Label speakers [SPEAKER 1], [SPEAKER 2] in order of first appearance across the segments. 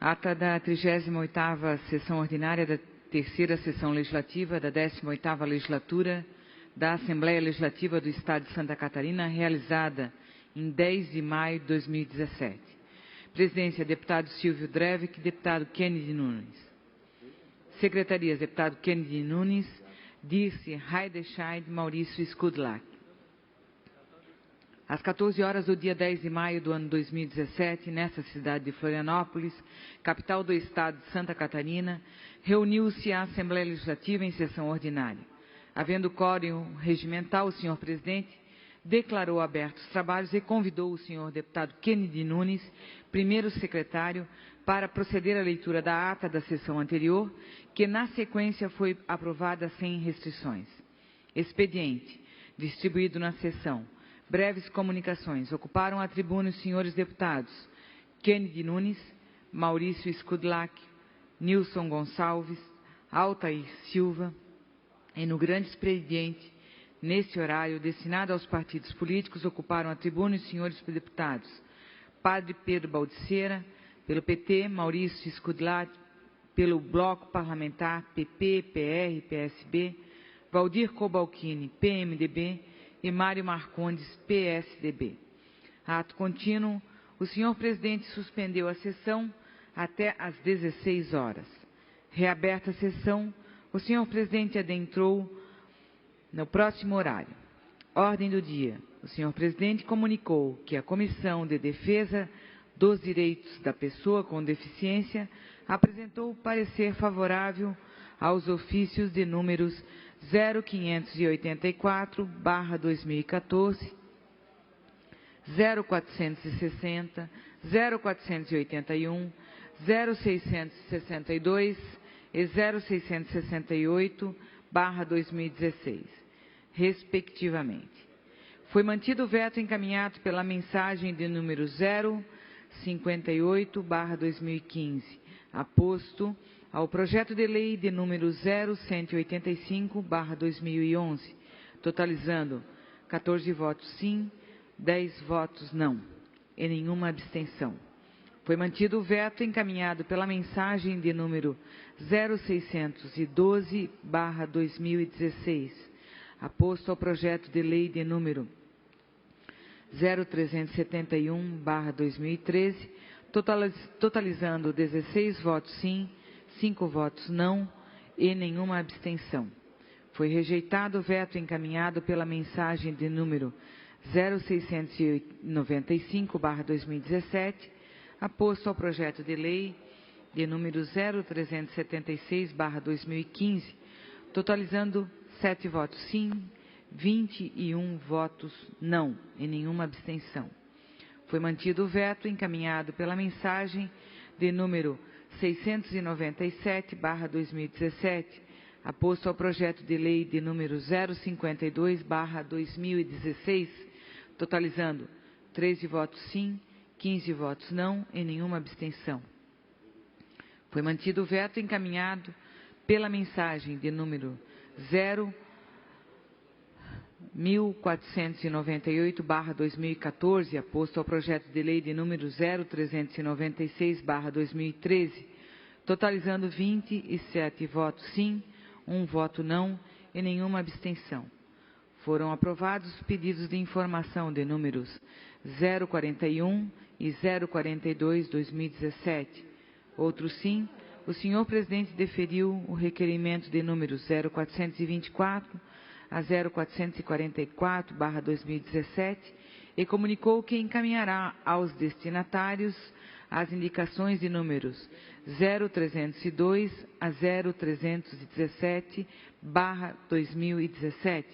[SPEAKER 1] Ata da 38ª Sessão Ordinária da Terceira Sessão Legislativa da 18ª Legislatura da Assembleia Legislativa do Estado de Santa Catarina, realizada em 10 de maio de 2017. Presidência, deputado Silvio Drevic, deputado Kennedy Nunes. Secretarias, deputado Kennedy Nunes, Dirce Heidescheid, Maurício Skudlak. Às 14 horas do dia 10 de maio do ano 2017, nessa cidade de Florianópolis, capital do estado de Santa Catarina, reuniu-se a Assembleia Legislativa em sessão ordinária. Havendo quórum regimental, o senhor presidente declarou abertos os trabalhos e convidou o senhor deputado Kennedy Nunes, primeiro secretário, para proceder à leitura da ata da sessão anterior, que na sequência foi aprovada sem restrições. Expediente, distribuído na sessão. Breves comunicações. Ocuparam a tribuna os senhores deputados Kennedy Nunes, Maurício Skudlak, Nilson Gonçalves, Altair Silva, e no grande expediente, nesse horário destinado aos partidos políticos, ocuparam a tribuna os senhores deputados Padre Pedro Baldiceira, pelo PT, Maurício Skudlak, pelo Bloco Parlamentar PP, PR, PSB, Valdir Cobalcini, PMDB, e Mário Marcondes, PSDB. Ato contínuo, o senhor presidente suspendeu a sessão até às 16 horas. Reaberta a sessão, o senhor presidente adentrou no próximo horário. Ordem do dia. O senhor presidente comunicou que a Comissão de Defesa dos Direitos da Pessoa com Deficiência apresentou parecer favorável aos ofícios de números 0584/2014, 0460, 0481, 0662 e 0668/2016, respectivamente. Foi mantido o veto encaminhado pela mensagem de número 058/2015, aposto ao projeto de lei de número 0185/2011, totalizando 14 votos sim, 10 votos não e nenhuma abstenção. Foi mantido o veto encaminhado pela mensagem de número 0612/2016, aposto ao projeto de lei de número 0371/2013, totalizando 16 votos sim, 5 votos não e nenhuma abstenção. Foi rejeitado o veto encaminhado pela mensagem de número 0695/2017, aposto ao projeto de lei de número 0376/2015, totalizando 7 votos sim, 21 votos não e nenhuma abstenção. Foi mantido o veto encaminhado pela mensagem de número 697/2017, aposto ao projeto de lei de número 052/2016, totalizando 13 votos sim, 15 votos não e nenhuma abstenção. Foi mantido o veto encaminhado pela mensagem de número 1498/2014, aposto ao projeto de lei de número 0396/2013, totalizando 27 votos sim, 1 voto não e nenhuma abstenção. Foram aprovados os pedidos de informação de números 041 e 042/2017. Outro sim, o senhor presidente deferiu o requerimento de número 0424 a 0444/2017 e comunicou que encaminhará aos destinatários as indicações de números 0302 a 0317/2017.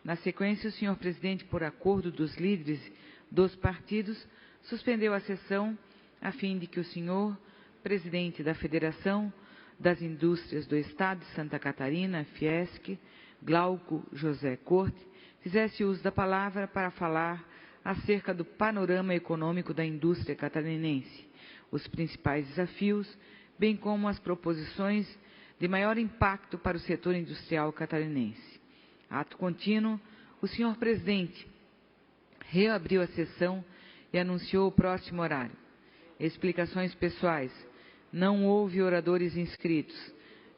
[SPEAKER 1] Na sequência, o senhor presidente, por acordo dos líderes dos partidos, suspendeu a sessão a fim de que o senhor presidente da Federação das Indústrias do Estado de Santa Catarina, Fiesc, Glauco José Corte, fizesse uso da palavra para falar acerca do panorama econômico da indústria catarinense, os principais desafios, bem como as proposições de maior impacto para o setor industrial catarinense. Ato contínuo, o senhor presidente reabriu a sessão e anunciou o próximo horário. Explicações pessoais. Não houve oradores inscritos.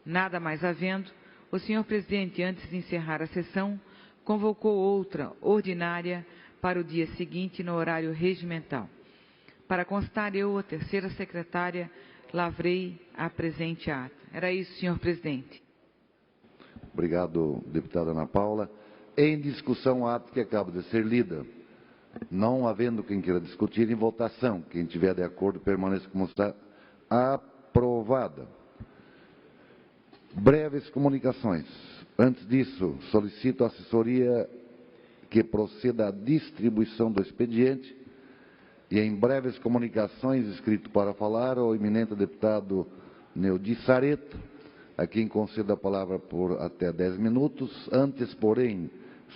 [SPEAKER 1] Nada mais havendo, o senhor presidente, antes de encerrar a sessão, convocou outra ordinária para o dia seguinte no horário regimental. Para constar, eu, a terceira secretária, lavrei a presente ata. Era isso, senhor presidente.
[SPEAKER 2] Obrigado, deputada Ana Paula. Em discussão, a ata que acaba de ser lida. Não havendo quem queira discutir, em votação. Quem tiver de acordo, permaneça como está. Aprovada. Breves comunicações. Antes disso, solicito à assessoria que proceda à distribuição do expediente e em breves comunicações, escrito para falar, o eminente deputado Neudi Sareta, a quem concedo a palavra por até 10 minutos. Antes, porém,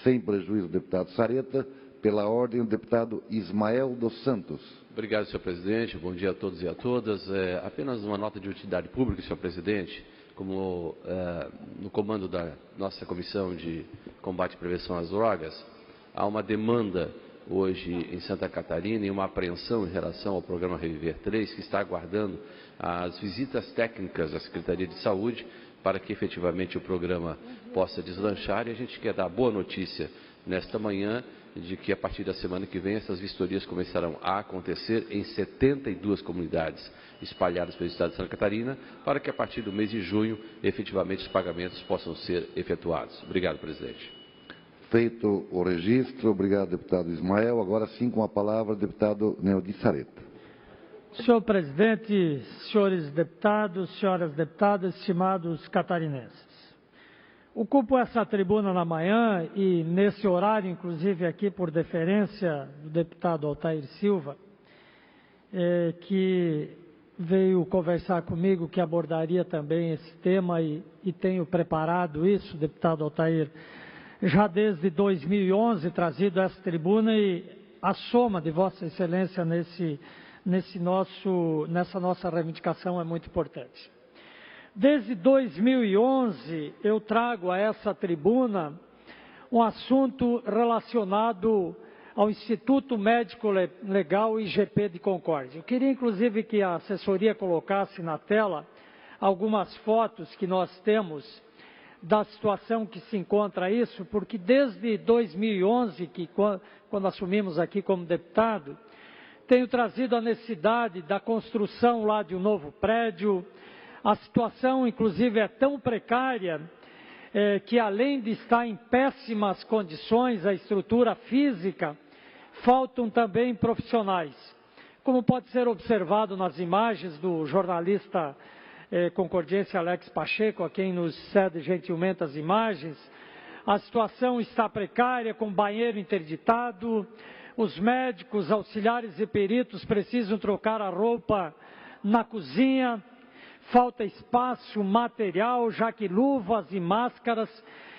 [SPEAKER 2] sem prejuízo do deputado Sareta, pela ordem, o deputado Ismael dos Santos.
[SPEAKER 3] Obrigado, senhor presidente. Bom dia a todos e a todas. Apenas uma nota de utilidade pública, senhor presidente. Como no comando da nossa Comissão de Combate e Prevenção às Drogas, há uma demanda hoje em Santa Catarina e uma apreensão em relação ao programa Reviver 3, que está aguardando as visitas técnicas da Secretaria de Saúde para que efetivamente o programa possa deslanchar. E a gente quer dar boa notícia nesta manhã de que a partir da semana que vem essas vistorias começarão a acontecer em 72 comunidades espalhadas pelo estado de Santa Catarina, para que a partir do mês de junho efetivamente os pagamentos possam ser efetuados. Obrigado, presidente.
[SPEAKER 2] Feito o registro, obrigado, deputado Ismael. Agora sim, com a palavra, o deputado Neudi Sareta.
[SPEAKER 4] Senhor presidente, senhores deputados, senhoras deputadas, estimados catarinenses. Ocupo essa tribuna na manhã e nesse horário, inclusive aqui por deferência do deputado Altair Silva, que veio conversar comigo, que abordaria também esse tema e tenho preparado isso, deputado Altair, já desde 2011, trazido a essa tribuna e a soma de Vossa Excelência nessa nossa reivindicação é muito importante. Desde 2011, eu trago a essa tribuna um assunto relacionado ao Instituto Médico Legal IGP de Concórdia. Eu queria, inclusive, que a assessoria colocasse na tela algumas fotos que nós temos da situação que se encontra isso, porque desde 2011, quando assumimos aqui como deputado, tenho trazido a necessidade da construção lá de um novo prédio. A situação, inclusive, é tão precária que, além de estar em péssimas condições, a estrutura física, faltam também profissionais. Como pode ser observado nas imagens do jornalista concordiense Alex Pacheco, a quem nos cede gentilmente as imagens, a situação está precária, com banheiro interditado, os médicos, auxiliares e peritos precisam trocar a roupa na cozinha, falta espaço, material, já que luvas e máscaras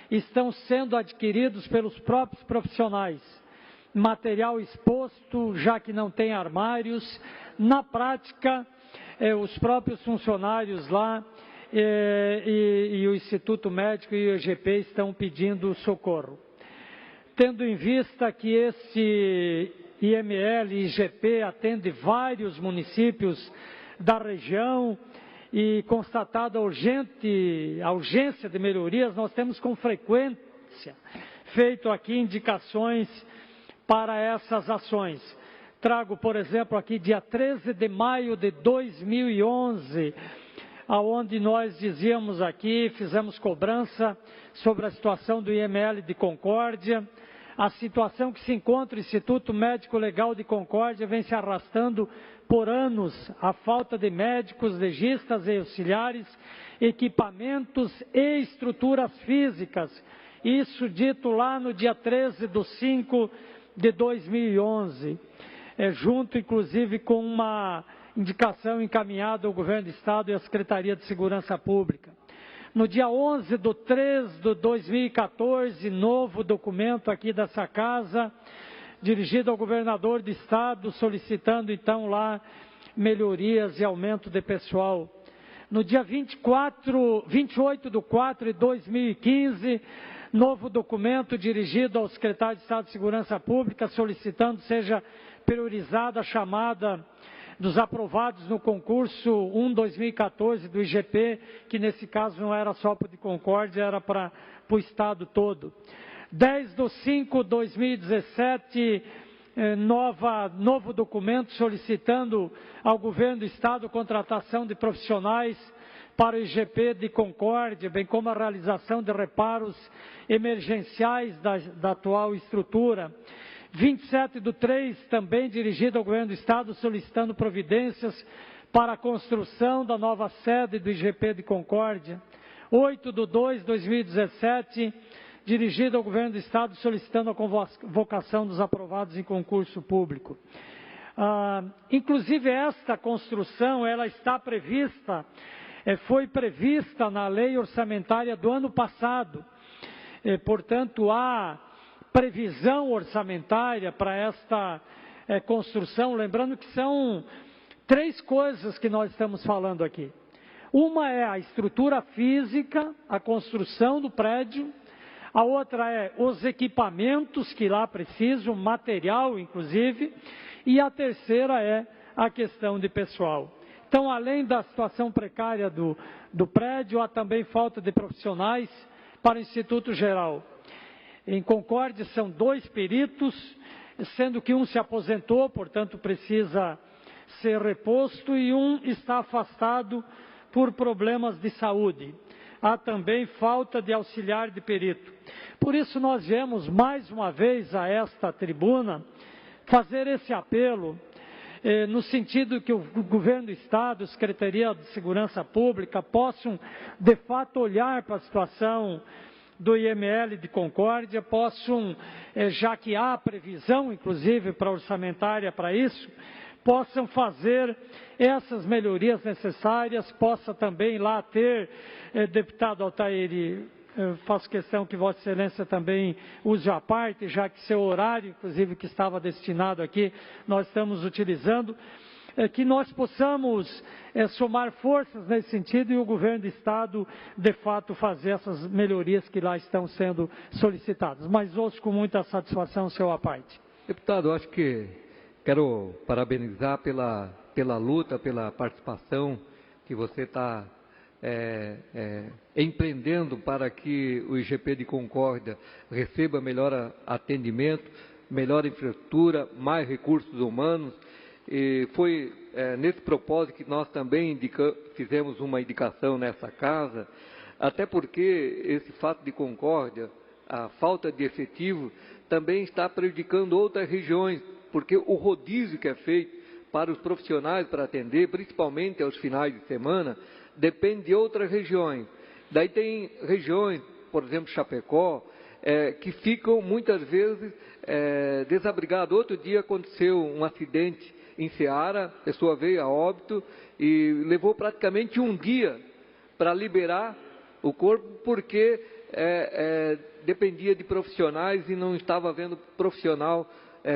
[SPEAKER 4] estão sendo adquiridos pelos próprios profissionais. Material exposto, já que não tem armários. Na prática, os próprios funcionários lá e o Instituto Médico e o IGP estão pedindo socorro. Tendo em vista que esse IML e IGP atende vários municípios da região, e constatada a urgência de melhorias, nós temos com frequência feito aqui indicações para essas ações. Trago, por exemplo, aqui dia 13 de maio de 2011, aonde nós dizíamos aqui, fizemos cobrança sobre a situação do IML de Concórdia. A situação que se encontra o Instituto Médico Legal de Concórdia vem se arrastando por anos, a falta de médicos, legistas e auxiliares, equipamentos e estruturas físicas. Isso dito lá no dia 13 de 5 de 2011, junto inclusive com uma indicação encaminhada ao Governo do Estado e à Secretaria de Segurança Pública. No dia 11 de 3 de 2014, novo documento aqui dessa casa, dirigido ao governador do estado, solicitando então lá melhorias e aumento de pessoal. No dia 28 de 4 de 2015, novo documento dirigido ao secretário de Estado de Segurança Pública, solicitando seja priorizada a chamada dos aprovados no concurso 1/2014 do IGP, que nesse caso não era só para o de Concórdia, era para o Estado todo. 10/5/2017, novo documento solicitando ao Governo do Estado contratação de profissionais para o IGP de Concórdia, bem como a realização de reparos emergenciais da atual estrutura. 27/3, também dirigido ao Governo do Estado, solicitando providências para a construção da nova sede do IGP de Concórdia. 8/2/2017, dirigido ao Governo do Estado, solicitando a convocação dos aprovados em concurso público. Inclusive, esta construção, ela está prevista, foi prevista na lei orçamentária do ano passado. Portanto, há previsão orçamentária para esta construção, lembrando que são 3 coisas que nós estamos falando aqui. Uma é a estrutura física, a construção do prédio, a outra é os equipamentos que lá precisam, material inclusive, e a terceira é a questão de pessoal. Então, além da situação precária do prédio, há também falta de profissionais para o Instituto Geral. Em Concórdia são 2 peritos, sendo que um se aposentou, portanto precisa ser reposto, e um está afastado por problemas de saúde. Há também falta de auxiliar de perito. Por isso nós viemos mais uma vez a esta tribuna fazer esse apelo, no sentido que o Governo do Estado, a Secretaria de Segurança Pública, possam de fato olhar para a situação do IML de Concórdia, possam, já que há previsão inclusive para orçamentária para isso, possam fazer essas melhorias necessárias, possa também lá ter, deputado Altair, faço questão que Vossa Excelência também use a parte, já que seu horário, inclusive, que estava destinado aqui, nós estamos utilizando, que nós possamos somar forças nesse sentido e o Governo do Estado, de fato, fazer essas melhorias que lá estão sendo solicitadas. Mas ouço com muita satisfação o seu à parte.
[SPEAKER 5] Deputado, acho que quero parabenizar pela luta, pela participação que você está empreendendo para que o IGP de Concórdia receba melhor atendimento, melhor infraestrutura, mais recursos humanos. E foi nesse propósito que nós também fizemos uma indicação nessa casa, até porque esse fato de Concórdia, a falta de efetivo, também está prejudicando outras regiões, porque o rodízio que é feito para os profissionais para atender, principalmente aos finais de semana, depende de outras regiões. Daí tem regiões, por exemplo, Chapecó, que ficam muitas vezes desabrigadas. Outro dia aconteceu um acidente em Ceará, a pessoa veio a óbito e levou praticamente um dia para liberar o corpo, porque dependia de profissionais e não estava havendo profissional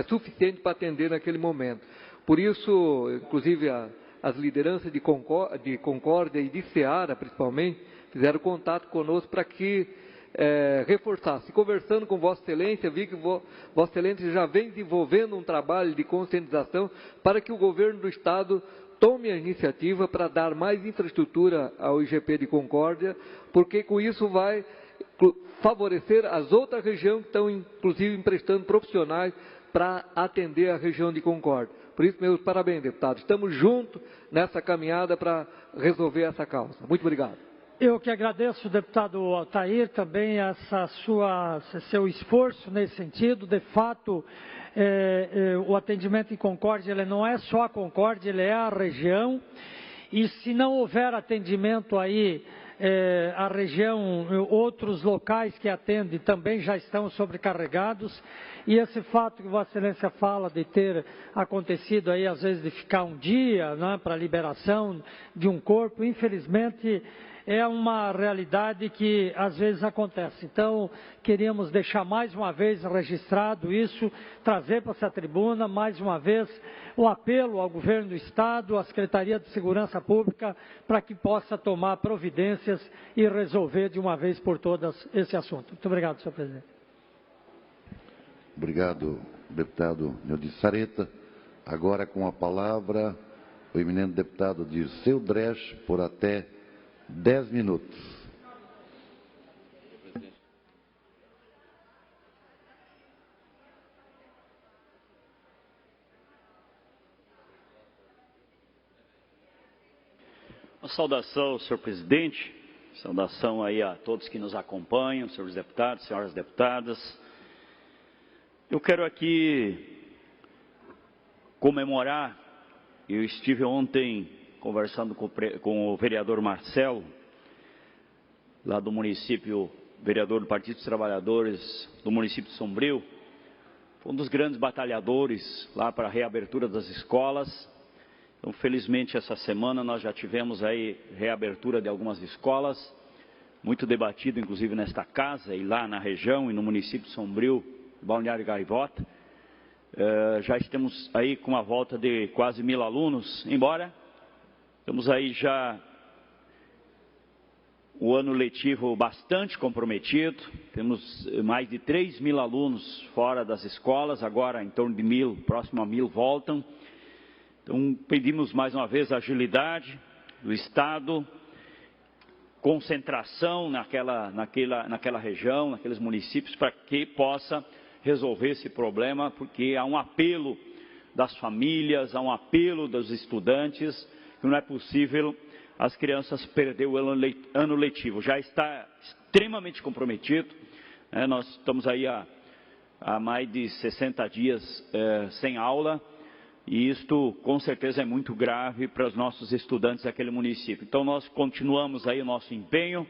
[SPEAKER 5] suficiente para atender naquele momento. Por isso, inclusive, as lideranças de Concórdia e de Ceará, principalmente, fizeram contato conosco para que reforçasse. Conversando com Vossa Excelência, vi que Vossa Excelência já vem desenvolvendo um trabalho de conscientização para que o Governo do Estado tome a iniciativa para dar mais infraestrutura ao IGP de Concórdia, porque com isso vai favorecer as outras regiões que estão, inclusive, emprestando profissionais para atender a região de Concórdia. Por isso, meus parabéns, deputado. Estamos juntos nessa caminhada para resolver essa causa. Muito obrigado.
[SPEAKER 4] Eu que agradeço, deputado Altair, também seu esforço nesse sentido. De fato, o atendimento em Concórdia, ele não é só a Concórdia, ele é a região. E se não houver atendimento aí, a região, outros locais que atendem também já estão sobrecarregados. E esse fato que Vossa Excelência fala de ter acontecido aí, às vezes, de ficar um dia, né, para a liberação de um corpo, infelizmente, é uma realidade que às vezes acontece. Então, queríamos deixar mais uma vez registrado isso, trazer para essa tribuna, mais uma vez, o apelo ao Governo do Estado, à Secretaria de Segurança Pública, para que possa tomar providências e resolver de uma vez por todas esse assunto. Muito obrigado, senhor presidente.
[SPEAKER 2] Obrigado, deputado Neudi Sareta. Agora com a palavra o eminente deputado Dirceu Dresch por até 10 minutos.
[SPEAKER 6] Uma saudação, senhor presidente, saudação aí a todos que nos acompanham, senhores deputados, senhoras deputadas. Eu quero aqui comemorar, eu estive ontem conversando com o vereador Marcelo, lá do município, vereador do Partido dos Trabalhadores do município de Sombrio, foi um dos grandes batalhadores lá para a reabertura das escolas. Então, felizmente, essa semana nós já tivemos aí reabertura de algumas escolas, muito debatido, inclusive, nesta casa e lá na região e no município de Sombrio, Balneário Gaivota. Já estamos aí com uma volta de quase 1.000 alunos, embora estamos aí já o ano letivo bastante comprometido, temos mais de 3.000 alunos fora das escolas, agora em torno de 1.000, próximo a 1.000 voltam. Então, pedimos mais uma vez agilidade do Estado, concentração naquela região, naqueles municípios, para que possa resolver esse problema, porque há um apelo das famílias, há um apelo dos estudantes, que não é possível as crianças perder o ano letivo. Já está extremamente comprometido, né? Nós estamos aí há mais de 60 dias sem aula, e isto, com certeza, é muito grave para os nossos estudantes daquele município. Então, nós continuamos aí o nosso empenho,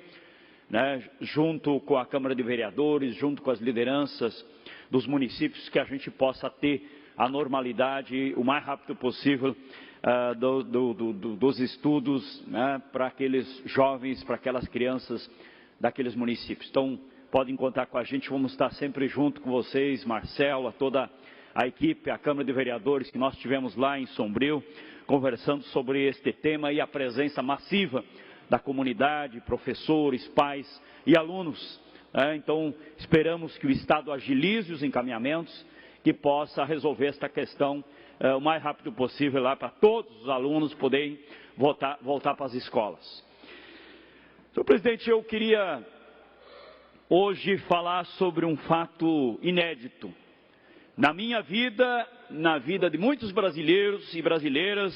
[SPEAKER 6] né, junto com a Câmara de Vereadores, junto com as lideranças dos municípios, que a gente possa ter a normalidade o mais rápido possível dos estudos, né, para aqueles jovens, para aquelas crianças daqueles municípios. Então, podem contar com a gente, vamos estar sempre junto com vocês, Marcelo, a toda a equipe, a Câmara de Vereadores que nós tivemos lá em Sombrio, conversando sobre este tema e a presença massiva da comunidade, professores, pais e alunos. Então, esperamos que o Estado agilize os encaminhamentos, que possa resolver esta questão o mais rápido possível lá para todos os alunos poderem voltar para as escolas. Senhor presidente, eu queria hoje falar sobre um fato inédito na minha vida, na vida de muitos brasileiros e brasileiras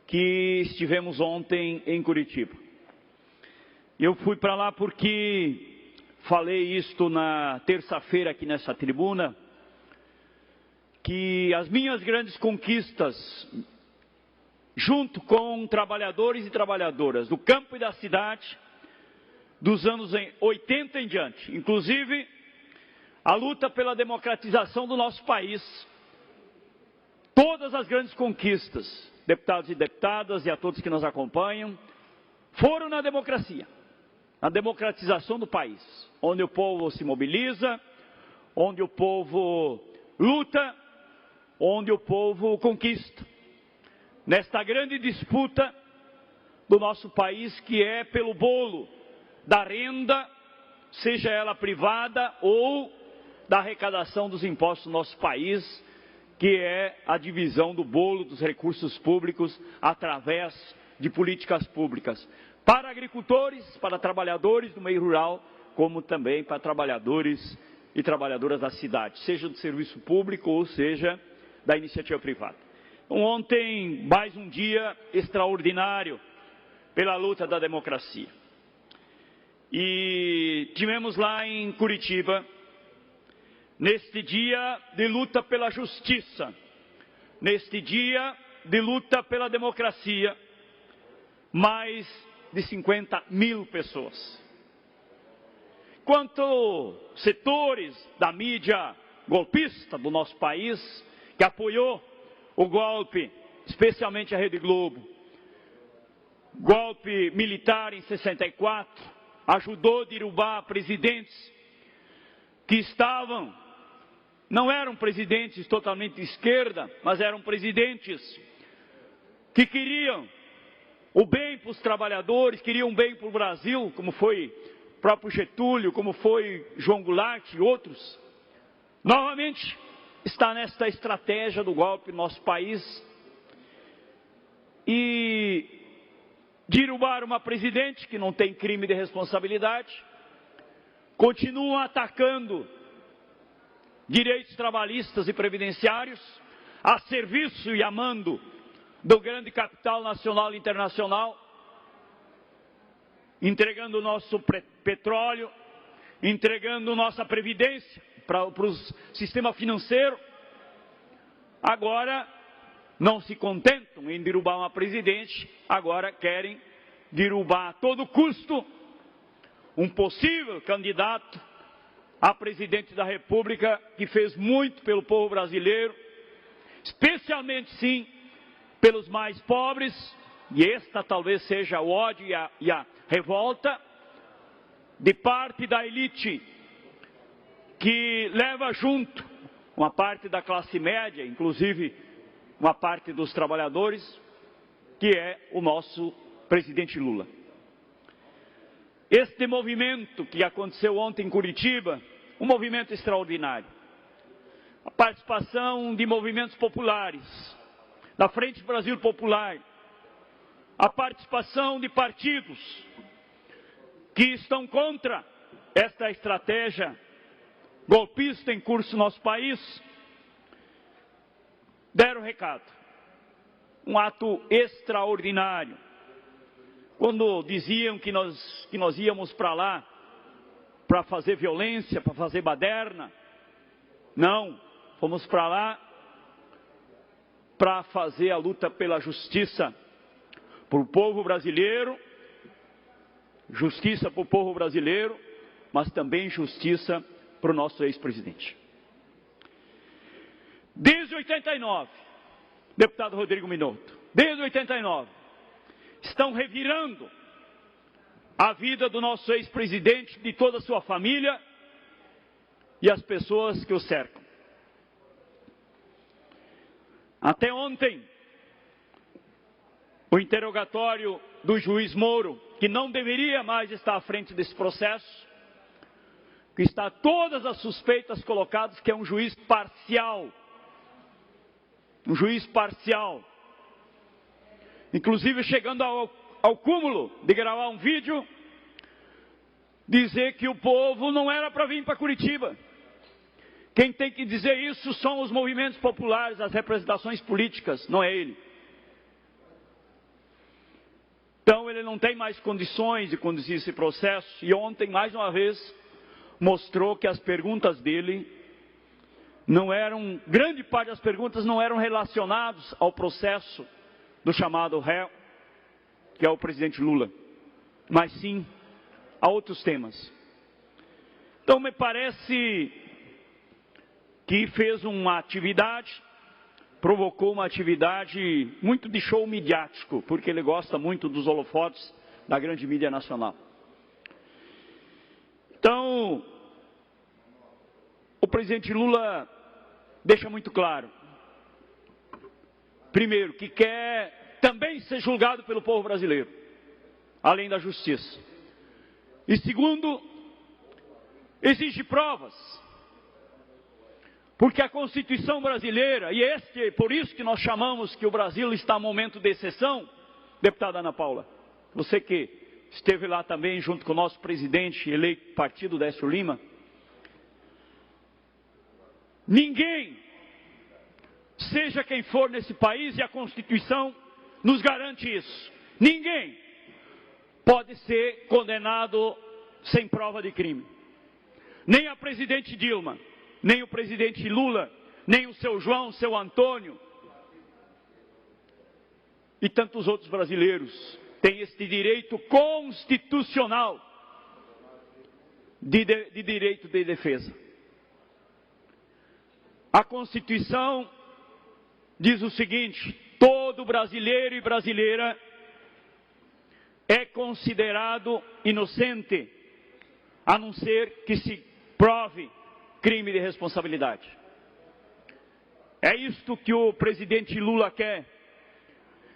[SPEAKER 6] que estivemos ontem em Curitiba. Eu fui para lá porque falei isto na terça-feira aqui nessa tribuna, que as minhas grandes conquistas, junto com trabalhadores e trabalhadoras do campo e da cidade, dos anos 80 em diante, inclusive a luta pela democratização do nosso país, todas as grandes conquistas, deputados e deputadas e a todos que nos acompanham, foram na democracia, na democratização do país, onde o povo se mobiliza, onde o povo luta, onde o povo conquista. Nesta grande disputa do nosso país, que é pelo bolo da renda, seja ela privada ou da arrecadação dos impostos do nosso país, que é a divisão do bolo dos recursos públicos através de políticas públicas para agricultores, para trabalhadores do meio rural, como também para trabalhadores e trabalhadoras da cidade, seja do serviço público ou seja da iniciativa privada. Então, ontem, mais um dia extraordinário pela luta da democracia. E tivemos lá em Curitiba, neste dia de luta pela justiça, neste dia de luta pela democracia, mais de 50.000 pessoas. Quanto setores da mídia golpista do nosso país, que apoiou o golpe, especialmente a Rede Globo, golpe militar em 64, ajudou a derrubar presidentes que não eram presidentes totalmente de esquerda, mas eram presidentes que queriam o bem para os trabalhadores, queriam o bem para o Brasil, como foi o próprio Getúlio, como foi João Goulart e outros. Novamente está nesta estratégia do golpe no nosso país. derrubar uma presidente que não tem crime de responsabilidade, continuam atacando direitos trabalhistas e previdenciários, a serviço e a mando do grande capital nacional e internacional, entregando o nosso petróleo, entregando nossa previdência para o sistema financeiro. Agora não se contentam em derrubar uma presidente, agora querem derrubar a todo custo um possível candidato a presidente da República que fez muito pelo povo brasileiro, especialmente sim pelos mais pobres, e esta talvez seja o ódio e a revolta de parte da elite que leva junto uma parte da classe média, inclusive uma parte dos trabalhadores, que é o nosso presidente Lula. Este movimento que aconteceu ontem em Curitiba, um movimento extraordinário. A participação de movimentos populares, da Frente Brasil Popular, a participação de partidos que estão contra esta estratégia golpista em curso no nosso país, deram recado. Um ato extraordinário. Quando diziam que nós íamos para lá para fazer violência, para fazer baderna, não, fomos para lá para fazer a luta pela justiça para o povo brasileiro, justiça para o povo brasileiro, mas também justiça para o nosso ex-presidente. Desde 89, deputado Rodrigo Minotto, desde 89, estão revirando a vida do nosso ex-presidente, de toda a sua família e as pessoas que o cercam. Até ontem, o interrogatório do juiz Moro, que não deveria mais estar à frente desse processo, que está todas as suspeitas colocadas, que é um juiz parcial. Um juiz parcial. Inclusive chegando ao cúmulo de gravar um vídeo, dizer que o povo não era para vir para Curitiba. Quem tem que dizer isso são os movimentos populares, as representações políticas, não é ele. Então ele não tem mais condições de conduzir esse processo, e ontem, mais uma vez, mostrou que as perguntas dele não eram, grande parte das perguntas não eram relacionadas ao processo do chamado réu, que é o presidente Lula, mas sim a outros temas. Então me parece que fez uma atividade, provocou uma atividade muito de show midiático, porque ele gosta muito dos holofotes da grande mídia nacional. Então, o presidente Lula deixa muito claro, primeiro, que quer também ser julgado pelo povo brasileiro, além da justiça. E segundo, exige provas, porque a Constituição brasileira, e por isso que nós chamamos que o Brasil está em momento de exceção, deputada Ana Paula, você que esteve lá também junto com o nosso presidente eleito partido Décio Lima, ninguém, seja quem for nesse país, e a Constituição nos garante isso, ninguém pode ser condenado sem prova de crime. Nem a presidente Dilma, nem o presidente Lula, nem o seu João, o seu Antônio e tantos outros brasileiros têm este direito constitucional de direito de defesa. A Constituição diz o seguinte: todo brasileiro e brasileira é considerado inocente, a não ser que se prove crime de responsabilidade. É isto que o presidente Lula quer.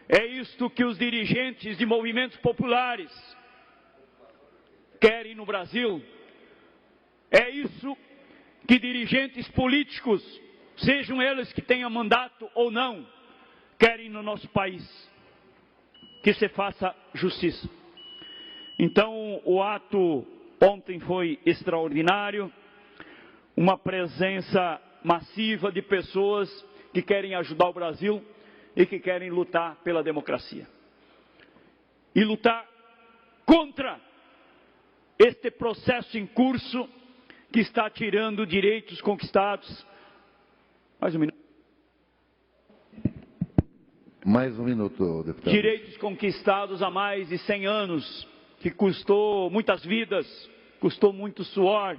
[SPEAKER 6] É isto que os dirigentes de movimentos populares querem no Brasil. É isso que dirigentes políticos, sejam eles que tenham mandato ou não, querem no nosso país. que se faça justiça. Então, o ato ontem foi extraordinário, uma presença massiva de pessoas que querem ajudar o Brasil e que querem lutar pela democracia. E lutar contra este processo em curso que está tirando direitos conquistados. Mais um minuto.
[SPEAKER 2] Mais um minuto, deputado.
[SPEAKER 6] Direitos conquistados há mais de 100 anos, que custou muitas vidas, custou muito suor,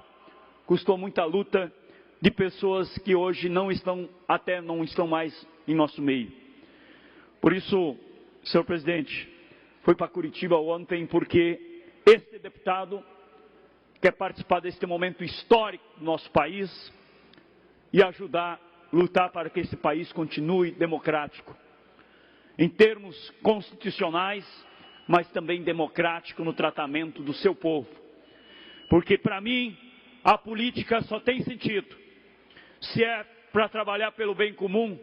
[SPEAKER 6] custou muita luta de pessoas que hoje não estão mais em nosso meio. Por isso, senhor presidente, fui para Curitiba ontem porque este deputado quer participar deste momento histórico do nosso país e ajudar, lutar para que esse país continue democrático, em termos constitucionais, mas também democrático no tratamento do seu povo. Porque para mim, a política só tem sentido se é para trabalhar pelo bem comum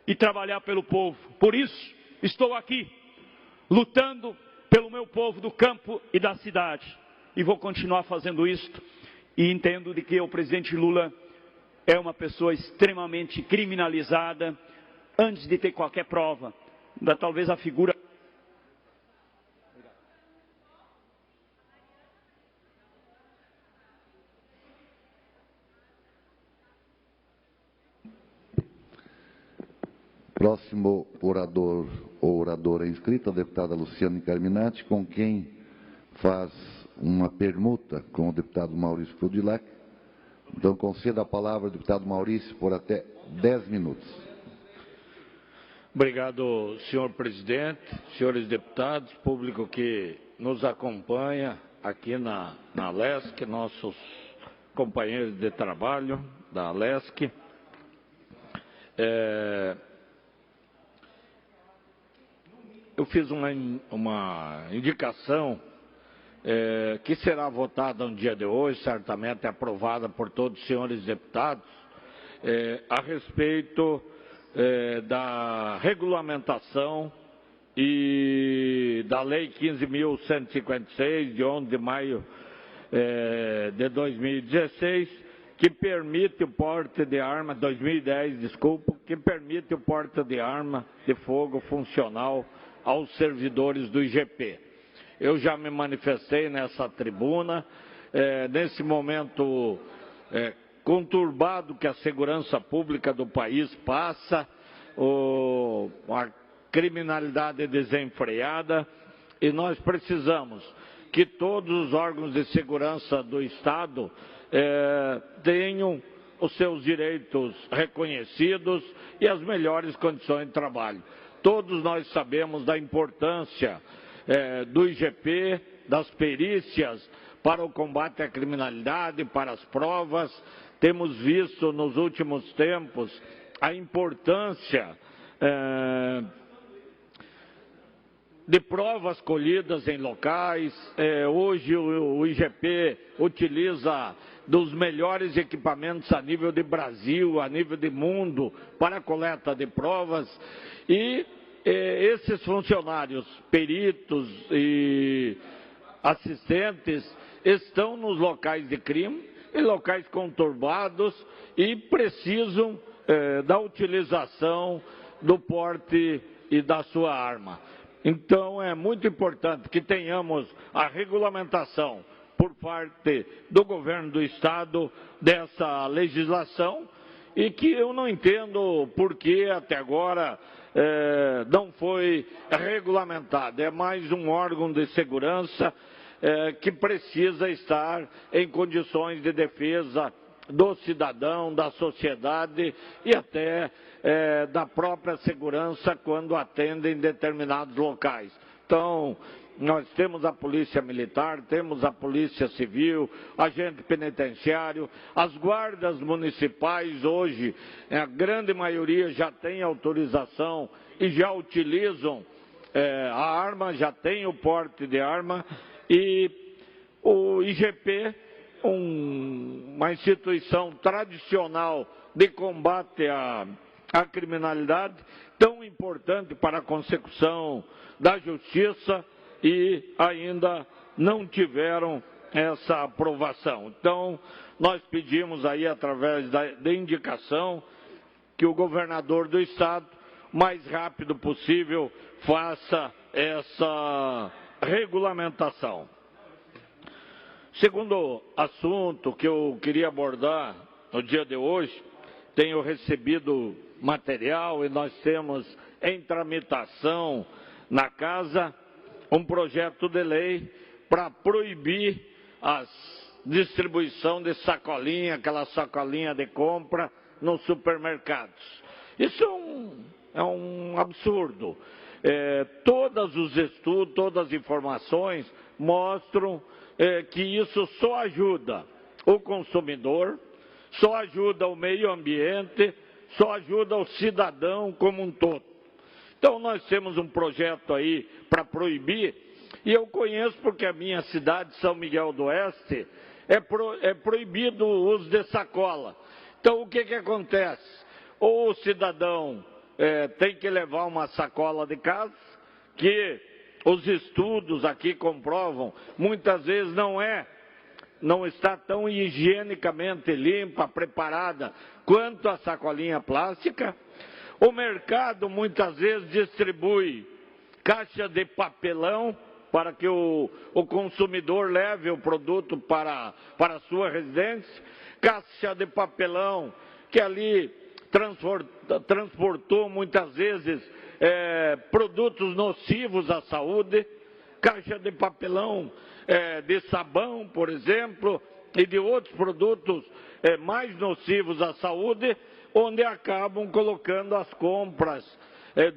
[SPEAKER 6] e trabalhar pelo povo. Por isso, estou aqui, lutando pelo meu povo do campo e da cidade. E vou continuar fazendo isto. E entendo de que o presidente Lula é uma pessoa extremamente criminalizada, antes de ter qualquer prova. Talvez a figura...
[SPEAKER 2] Próximo orador ou oradora inscrita, a deputada Luciane Carminati, com quem faz uma permuta com o deputado Maurício Kudilac. Então, conceda a palavra ao deputado Maurício por até 10 minutos.
[SPEAKER 7] Obrigado, senhor presidente, senhores deputados, público que nos acompanha aqui na LESC, nossos companheiros de trabalho da LESC. Eu fiz uma indicação que será votada no dia de hoje, certamente aprovada por todos os senhores deputados, a respeito da regulamentação e da Lei 15.156, de 11 de maio de 2016, que permite o porte de arma, 2010, desculpa, que permite o porte de arma de fogo funcional aos servidores do IGP. Eu já me manifestei nessa tribuna, nesse momento conturbado que a segurança pública do país passa, a criminalidade desenfreada, e nós precisamos que todos os órgãos de segurança do Estado tenham os seus direitos reconhecidos e as melhores condições de trabalho. Todos nós sabemos da importância do IGP, das perícias para o combate à criminalidade, para as provas. Temos visto nos últimos tempos a importância de provas colhidas em locais. Hoje o IGP utiliza dos melhores equipamentos a nível de Brasil, a nível de mundo, para a coleta de provas. E esses funcionários, peritos e assistentes, estão nos locais de crime, em locais conturbados, e precisam da utilização do porte e da sua arma. Então, é muito importante que tenhamos a regulamentação por parte do governo do Estado dessa legislação, e que eu não entendo por que até agora não foi regulamentado. É mais um órgão de segurança que precisa estar em condições de defesa do cidadão, da sociedade e até da própria segurança quando atende em determinados locais. Então, nós temos a Polícia Militar, temos a Polícia Civil, agente penitenciário, as guardas municipais hoje, a grande maioria já tem autorização e já utilizam a arma, já tem o porte de arma, e o IGP, uma instituição tradicional de combate a criminalidade, tão importante para a consecução da justiça, e ainda não tiveram essa aprovação. Então, nós pedimos aí, através da indicação, que o governador do estado, o mais rápido possível, faça essa regulamentação. Segundo assunto que eu queria abordar no dia de hoje, tenho recebido material e nós temos em tramitação na casa um projeto de lei para proibir a distribuição de sacolinha, aquela sacolinha de compra nos supermercados. Isso é um absurdo. Todos os estudos, todas as informações mostram que isso só ajuda o consumidor, só ajuda o meio ambiente, só ajuda o cidadão como um todo. Então, nós temos um projeto aí para proibir, e eu conheço porque a minha cidade, São Miguel do Oeste, é proibido o uso de sacola. Então, o que acontece? Ou o cidadão tem que levar uma sacola de casa, que os estudos aqui comprovam, muitas vezes não está tão higienicamente limpa, preparada, quanto a sacolinha plástica. O mercado muitas vezes distribui caixa de papelão para que o consumidor leve o produto para a sua residência, caixa de papelão que ali transportou muitas vezes produtos nocivos à saúde, caixa de papelão de sabão, por exemplo, e de outros produtos mais nocivos à saúde, onde acabam colocando as compras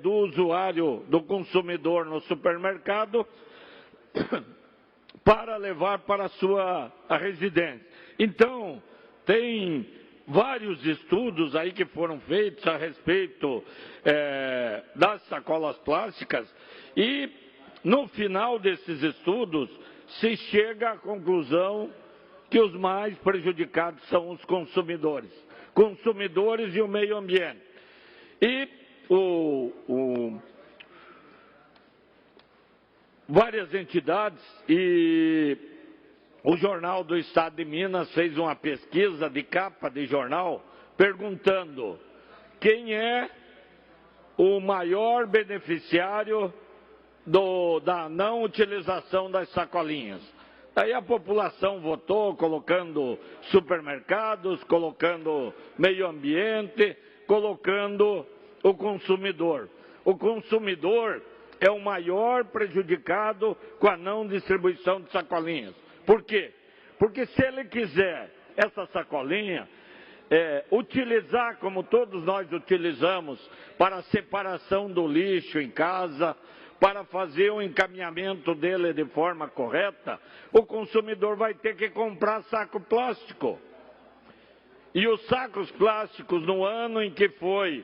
[SPEAKER 7] do usuário, do consumidor no supermercado, para levar para a sua residência. Então, tem vários estudos aí que foram feitos a respeito das sacolas plásticas, e no final desses estudos se chega à conclusão que os mais prejudicados são os consumidores e o meio ambiente. E várias entidades e o Jornal do Estado de Minas fez uma pesquisa de capa de jornal perguntando quem é o maior beneficiário da não utilização das sacolinhas. Aí a população votou colocando supermercados, colocando meio ambiente, colocando o consumidor. O consumidor é o maior prejudicado com a não distribuição de sacolinhas. Por quê? Porque se ele quiser essa sacolinha, utilizar como todos nós utilizamos para a separação do lixo em casa, para fazer o encaminhamento dele de forma correta, o consumidor vai ter que comprar saco plástico. E os sacos plásticos, no ano em que foi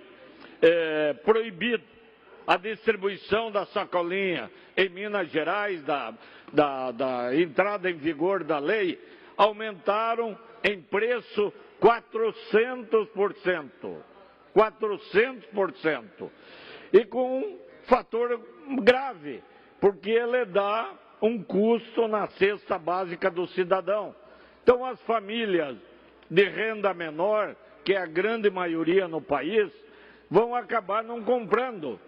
[SPEAKER 7] proibido a distribuição da sacolinha em Minas Gerais, da entrada em vigor da lei, aumentaram em preço 400%. 400%. E com um fator grave, porque ele dá um custo na cesta básica do cidadão. Então, as famílias de renda menor, que é a grande maioria no país, vão acabar não comprando.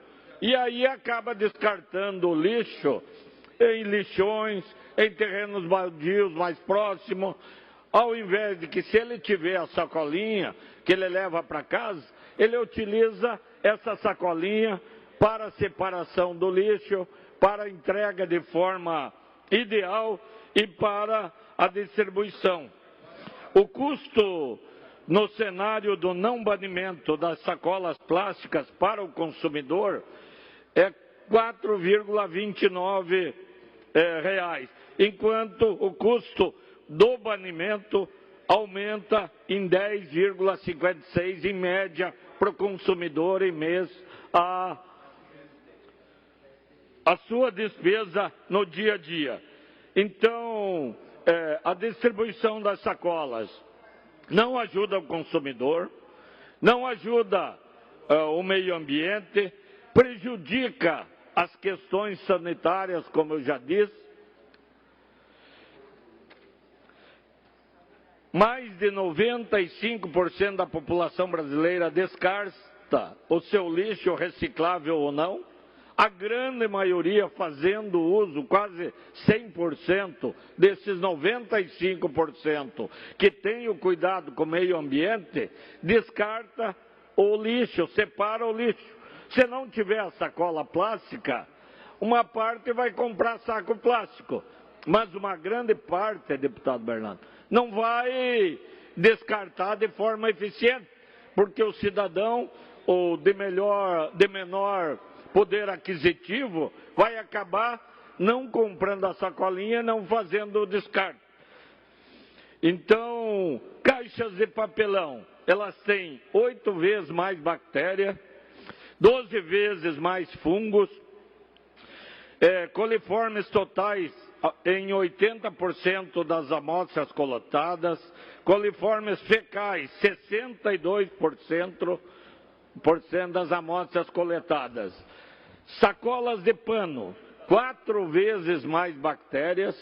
[SPEAKER 7] E aí acaba descartando o lixo em lixões, em terrenos baldios mais próximos, ao invés de que, se ele tiver a sacolinha que ele leva para casa, ele utiliza essa sacolinha para a separação do lixo, para a entrega de forma ideal e para a distribuição. O custo no cenário do não banimento das sacolas plásticas para o consumidor é R$ 4,29, enquanto o custo do banimento aumenta em 10,56 em média para o consumidor em mês a sua despesa no dia a dia. Então, a distribuição das sacolas não ajuda o consumidor, não ajuda o meio ambiente, prejudica as questões sanitárias, como eu já disse. Mais de 95% da população brasileira descarta o seu lixo reciclável ou não. A grande maioria fazendo uso, quase 100% desses 95% que tem o cuidado com o meio ambiente, descarta o lixo, separa o lixo. Se não tiver a sacola plástica, uma parte vai comprar saco plástico, mas uma grande parte, deputado Berlando, não vai descartar de forma eficiente, porque o cidadão, ou de menor poder aquisitivo, vai acabar não comprando a sacolinha, não fazendo o descarte. Então, caixas de papelão, elas têm 8 vezes mais bactéria, 12 vezes mais fungos, coliformes totais em 80% das amostras coletadas, coliformes fecais, 62% das amostras coletadas. Sacolas de pano, 4 vezes mais bactérias,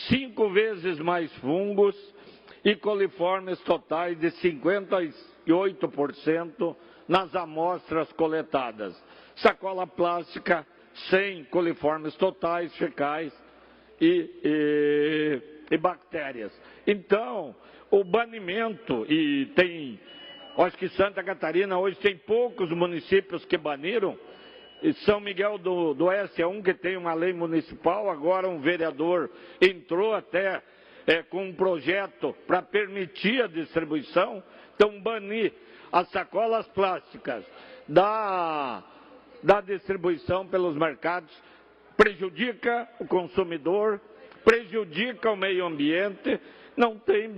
[SPEAKER 7] 5 vezes mais fungos e coliformes totais de 58% nas amostras coletadas. Sacola plástica, 100 coliformes totais, fecais e bactérias. Então, o banimento, e tem, acho que Santa Catarina hoje tem poucos municípios que baniram, e São Miguel do Oeste é um que tem uma lei municipal, agora um vereador entrou até com um projeto para permitir a distribuição, então banir as sacolas plásticas da distribuição pelos mercados prejudica o consumidor, prejudica o meio ambiente, não tem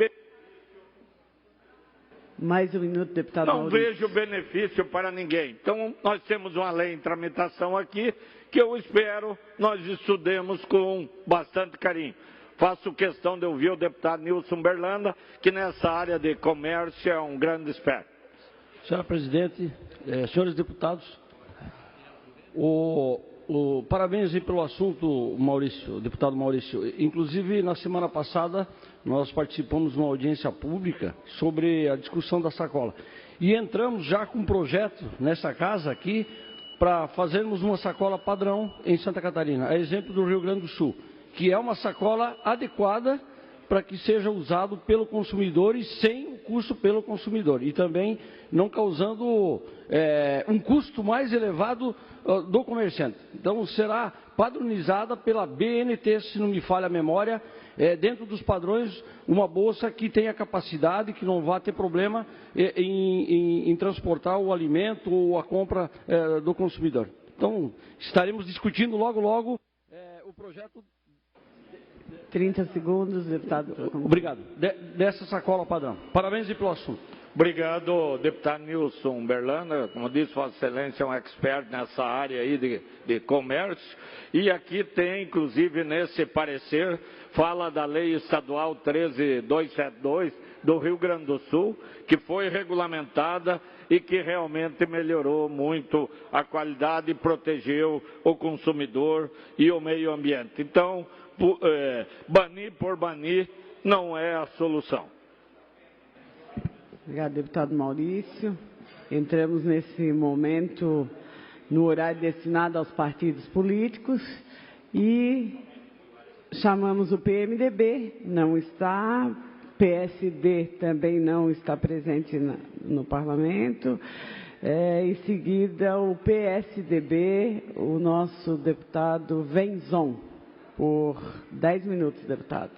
[SPEAKER 8] mais um minuto, deputado
[SPEAKER 7] Não
[SPEAKER 8] Maurício.
[SPEAKER 7] vejo benefício para ninguém. Então, nós temos uma lei em tramitação aqui, que eu espero nós estudemos com bastante carinho. Faço questão de ouvir o deputado Nilson Berlanda, que nessa área de comércio é um grande experto.
[SPEAKER 9] Senhora Presidente, senhores deputados, parabéns aí pelo assunto, Maurício, deputado Maurício. Inclusive, na semana passada, nós participamos de uma audiência pública sobre a discussão da sacola. E entramos já com um projeto nessa casa aqui para fazermos uma sacola padrão em Santa Catarina, a exemplo do Rio Grande do Sul, que é uma sacola adequada para que seja usado pelo consumidor e sem o custo pelo consumidor. E também não causando um custo mais elevado do comerciante. Então, será padronizada pela BNT, se não me falha a memória, dentro dos padrões, uma bolsa que tenha capacidade, que não vá ter problema em transportar o alimento ou a compra do consumidor. Então, estaremos discutindo logo, logo o projeto...
[SPEAKER 8] 30 segundos, deputado.
[SPEAKER 9] Obrigado. Dessa sacola padrão. Parabéns pelo assunto.
[SPEAKER 7] Obrigado, deputado Nilson Berlanda. Como disse, Vossa Excelência é um expert nessa área aí de comércio. E aqui tem, inclusive, nesse parecer, fala da Lei Estadual 13272 do Rio Grande do Sul, que foi regulamentada e que realmente melhorou muito a qualidade e protegeu o consumidor e o meio ambiente. Então, banir por banir não é a solução.
[SPEAKER 8] Obrigado, deputado Maurício. Entramos nesse momento no horário destinado aos partidos políticos e chamamos o PMDB, não está, PSD também não está presente no parlamento. Em seguida, o PSDB, o nosso deputado Venzon, por 10 minutos, deputado.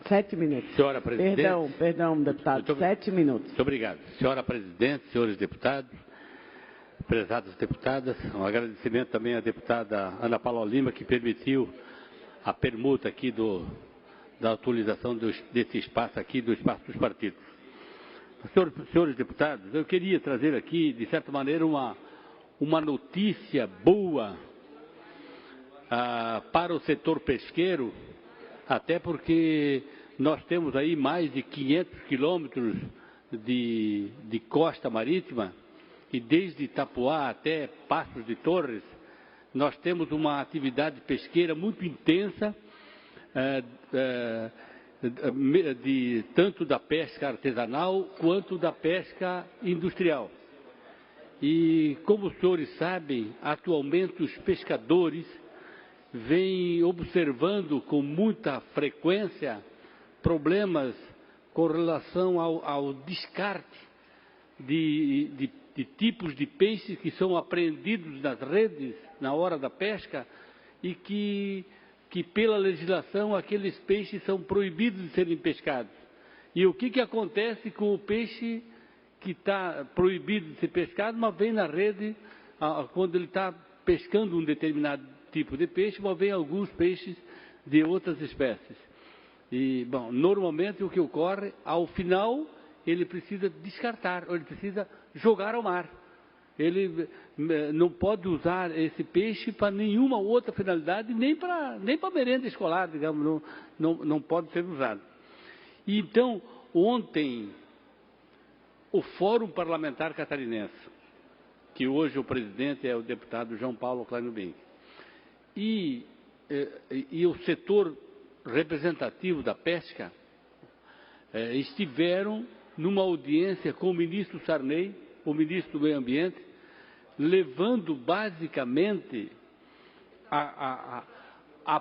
[SPEAKER 8] 7 minutos.
[SPEAKER 10] Senhora Presidente.
[SPEAKER 8] Perdão, deputado. 7 minutos.
[SPEAKER 10] Muito obrigado. Senhora Presidente, senhores deputados, prezadas deputadas, um agradecimento também à deputada Ana Paula Lima, que permitiu a permuta aqui da utilização desse espaço aqui, do espaço dos partidos. Senhores deputados, eu queria trazer aqui, de certa maneira, uma notícia boa para o setor pesqueiro, até porque nós temos aí mais de 500 quilômetros de costa marítima, e desde Itapuá até Paços de Torres, nós temos uma atividade pesqueira muito intensa, tanto da pesca artesanal quanto da pesca industrial. E, como os senhores sabem, atualmente os pescadores vêm observando com muita frequência problemas com relação ao descarte de tipos de peixes que são apreendidos nas redes na hora da pesca e que pela legislação aqueles peixes são proibidos de serem pescados. E o que acontece com o peixe que está proibido de ser pescado, mas vem na rede, quando ele está pescando um determinado tipo de peixe, mas vem alguns peixes de outras espécies. E, bom, normalmente o que ocorre, ao final, ele precisa descartar, ou ele precisa jogar ao mar. Ele não pode usar esse peixe para nenhuma outra finalidade, nem para merenda escolar, digamos, não pode ser usado. E, então, ontem, o Fórum Parlamentar Catarinense, que hoje o presidente é o deputado João Paulo Klein Bink, e o setor representativo da pesca estiveram numa audiência com o ministro Sarney, o ministro do Meio Ambiente, levando basicamente a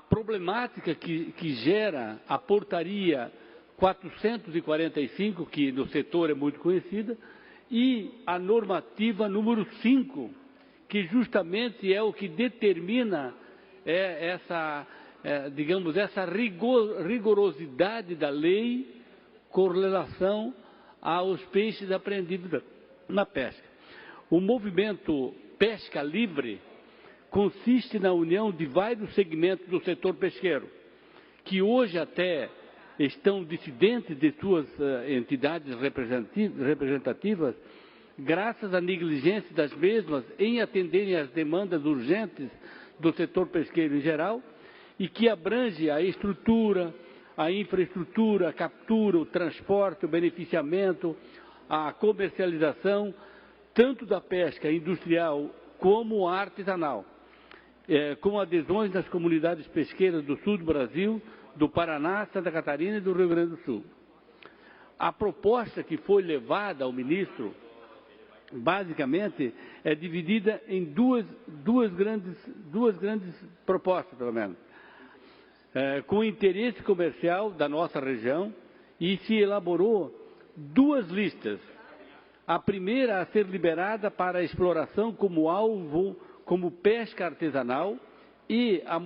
[SPEAKER 10] problemática que gera a portaria 445, que no setor é muito conhecida, e a normativa número 5, que justamente é o que determina essa rigorosidade da lei com relação aos peixes apreendidos na pesca. O movimento Pesca Livre consiste na união de vários segmentos do setor pesqueiro, que hoje até estão dissidentes de suas entidades representativas, graças à negligência das mesmas em atenderem às demandas urgentes do setor pesqueiro em geral, e que abrange a estrutura, a infraestrutura, a captura, o transporte, o beneficiamento, a comercialização, tanto da pesca industrial como a artesanal, com adesões das comunidades pesqueiras do sul do Brasil, do Paraná, Santa Catarina e do Rio Grande do Sul. A proposta que foi levada ao ministro, basicamente, é dividida em duas grandes propostas, pelo menos. Com interesse comercial da nossa região, e se elaborou duas listas. A primeira a ser liberada para a exploração como alvo, como pesca artesanal, e a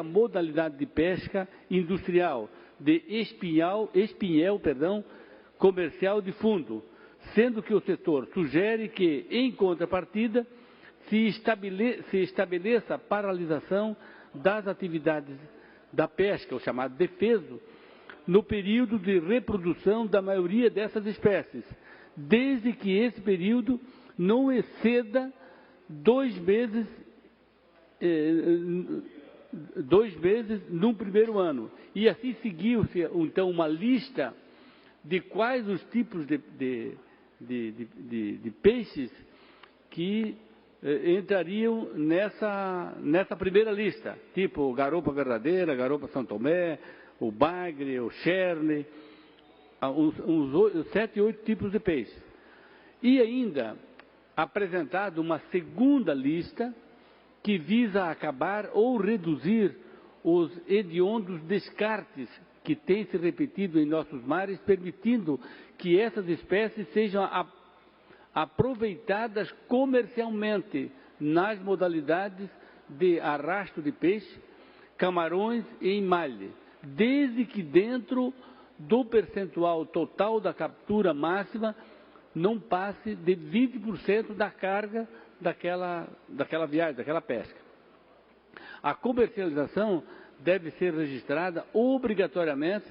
[SPEAKER 10] modalidade de pesca industrial, de espinhel comercial de fundo, sendo que o setor sugere que, em contrapartida, se estabeleça a paralisação das atividades da pesca, o chamado defeso, no período de reprodução da maioria dessas espécies, desde que esse período não exceda 2 meses no primeiro ano. E assim seguiu-se, então, uma lista de quais os tipos de peixes que entrariam nessa primeira lista, tipo garopa verdadeira, garopa São Tomé, o bagre, o cherne, uns 7, 8 tipos de peixes. E ainda apresentado uma segunda lista que visa acabar ou reduzir os hediondos descartes que têm se repetido em nossos mares, permitindo que essas espécies sejam aproveitadas comercialmente nas modalidades de arrasto de peixe, camarões e emalhe, desde que dentro do percentual total da captura máxima não passe de 20% da carga daquela viagem, daquela pesca. A comercialização deve ser registrada obrigatoriamente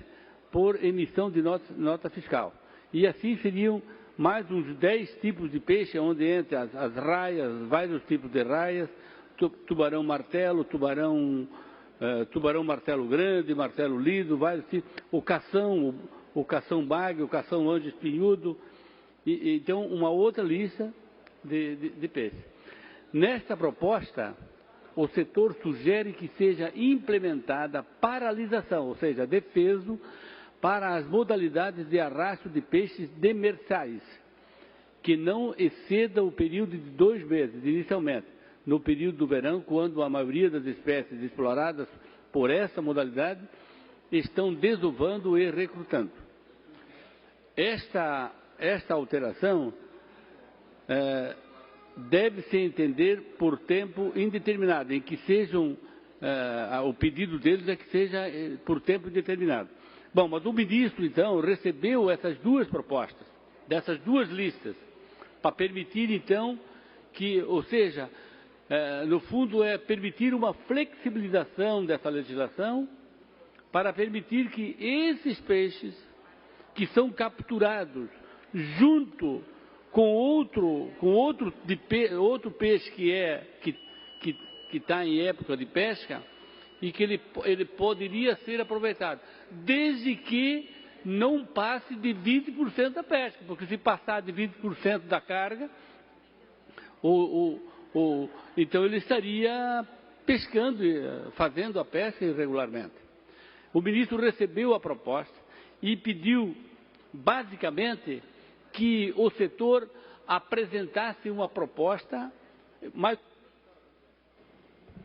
[SPEAKER 10] por emissão de nota fiscal. E assim seriam mais uns 10 tipos de peixe, onde entre as raias, vários tipos de raias, tubarão martelo, tubarão martelo grande, martelo liso, vários tipos, o cação, o cação-bague, o cação-anjo espinhudo, então uma outra lista de peixes. Nesta proposta, o setor sugere que seja implementada paralisação, ou seja, defeso para as modalidades de arrasto de peixes demersais, que não exceda o período de 2 meses, inicialmente, no período do verão, quando a maioria das espécies exploradas por essa modalidade estão desovando e recrutando. Esta alteração deve-se entender por tempo indeterminado, em que sejam, o pedido deles é que seja por tempo indeterminado. Bom, mas o ministro, então, recebeu essas 2 propostas, dessas 2 listas, para permitir, então, que, ou seja, no fundo é permitir uma flexibilização dessa legislação para permitir que esses peixes que são capturados junto com outro peixe que está em época de pesca e que ele poderia ser aproveitado, desde que não passe de 20% da pesca, porque se passar de 20% da carga, então ele estaria pescando, fazendo a pesca irregularmente. O ministro recebeu a proposta e pediu, basicamente, que o setor apresentasse uma proposta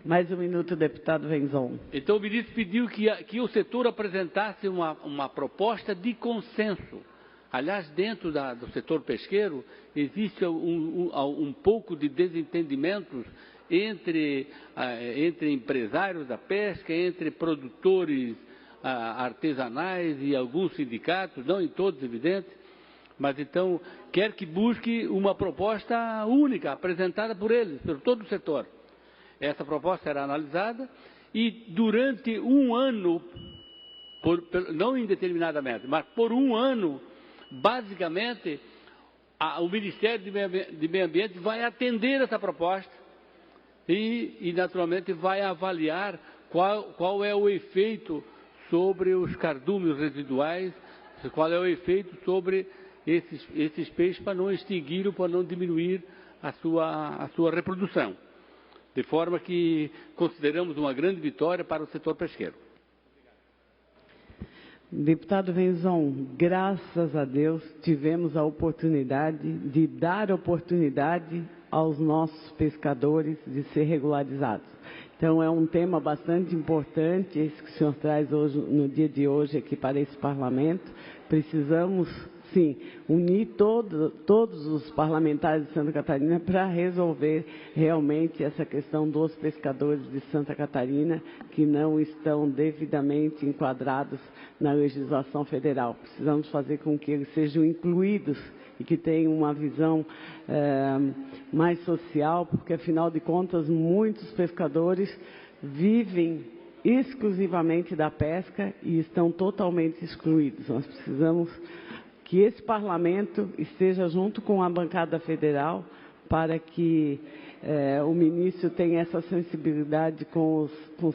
[SPEAKER 8] Mais um minuto, deputado Wenzon.
[SPEAKER 10] Então, o ministro pediu que o setor apresentasse uma proposta de consenso. Aliás, dentro do setor pesqueiro, existe um pouco de desentendimentos entre empresários da pesca, entre produtores artesanais e alguns sindicatos, não em todos, evidente, mas então quer que busque uma proposta única, apresentada por eles, por todo o setor. Essa proposta será analisada e durante um ano, não indeterminadamente, mas por um ano, basicamente, o Ministério de Meio Ambiente vai atender essa proposta e naturalmente, vai avaliar qual é o efeito sobre os cardumes residuais, qual é o efeito sobre esses peixes para não extinguir ou para não diminuir a sua reprodução. De forma que consideramos uma grande vitória para o setor pesqueiro.
[SPEAKER 8] Deputado Wenzon, graças a Deus tivemos a oportunidade de dar oportunidade aos nossos pescadores de ser regularizados. Então é um tema bastante importante esse que o senhor traz hoje, no dia de hoje aqui para esse parlamento. Precisamos, sim, unir todos os parlamentares de Santa Catarina para resolver realmente essa questão dos pescadores de Santa Catarina que não estão devidamente enquadrados na legislação federal. Precisamos fazer com que eles sejam incluídos e que tenham uma visão mais social, porque afinal de contas muitos pescadores vivem exclusivamente da pesca e estão totalmente excluídos. Nós precisamos que esse parlamento esteja junto com a bancada federal para que o ministro tenha essa sensibilidade com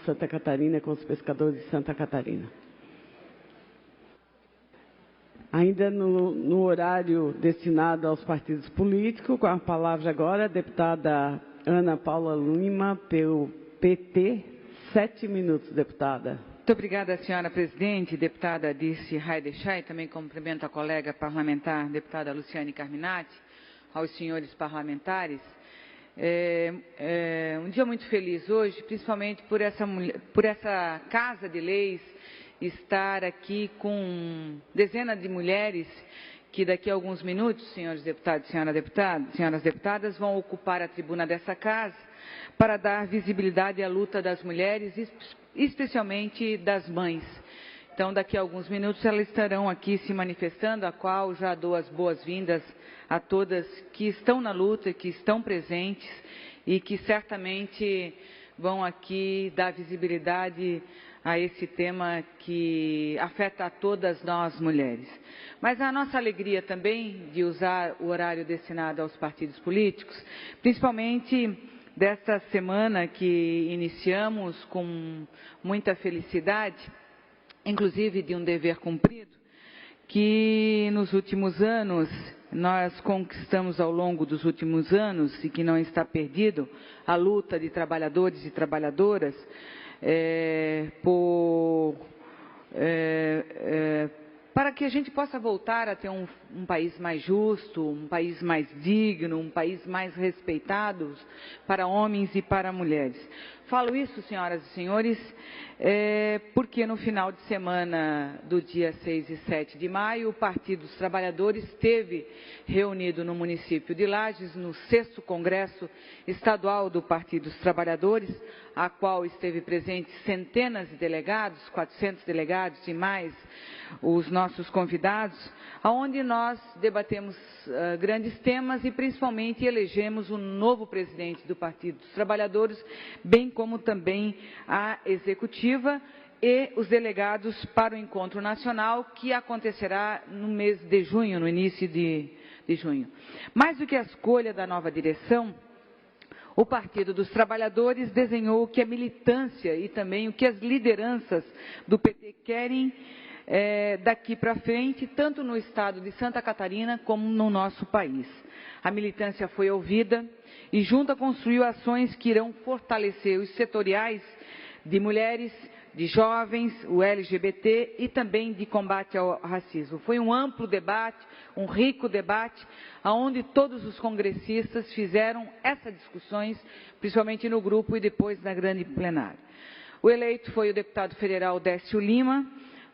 [SPEAKER 8] Santa Catarina, com os pescadores de Santa Catarina. Ainda no horário destinado aos partidos políticos, com a palavra agora a deputada Ana Paula Lima, pelo PT. 7 minutos, deputada.
[SPEAKER 1] Muito obrigada, senhora presidente, deputada Dirce Haidechai. Também cumprimento a colega parlamentar, deputada Luciane Carminati, aos senhores parlamentares. Um dia muito feliz hoje, principalmente por essa Casa de Leis estar aqui com dezenas de mulheres que daqui a alguns minutos, senhores deputados e senhoras deputadas, vão ocupar a tribuna dessa casa para dar visibilidade à luta das mulheres, especialmente das mães. Então, daqui a alguns minutos, elas estarão aqui se manifestando, a qual já dou as boas-vindas a todas que estão na luta, que estão presentes e que certamente vão aqui dar visibilidade a esse tema que afeta a todas nós mulheres. Mas a nossa alegria também de usar o horário destinado aos partidos políticos, principalmente desta semana que iniciamos com muita felicidade, inclusive de um dever cumprido, que nos últimos anos, nós conquistamos ao longo dos últimos anos, e que não está perdido, a luta de trabalhadores e trabalhadoras para que a gente possa voltar a ter um país mais justo, um país mais digno, um país mais respeitado para homens e para mulheres. Falo isso, senhoras e senhores, porque no final de semana do dia 6 e 7 de maio, o Partido dos Trabalhadores esteve reunido no município de Lages, no 6º Congresso Estadual do Partido dos Trabalhadores, a qual esteve presente centenas de delegados, 400 delegados e mais os nossos convidados, onde nós debatemos grandes temas e principalmente elegemos um novo presidente do Partido dos Trabalhadores, bem como também a executiva e os delegados para o encontro nacional que acontecerá no mês de junho, no início de junho. Mais do que a escolha da nova direção, o Partido dos Trabalhadores desenhou o que a militância e também o que as lideranças do PT querem daqui para frente, tanto no estado de Santa Catarina como no nosso país. A militância foi ouvida e junta construiu ações que irão fortalecer os setoriais de mulheres, de jovens, o LGBT e também de combate ao racismo. Foi um amplo debate, um rico debate, onde todos os congressistas fizeram essas discussões, principalmente no grupo e depois na grande plenária. O eleito foi o deputado federal Décio Lima,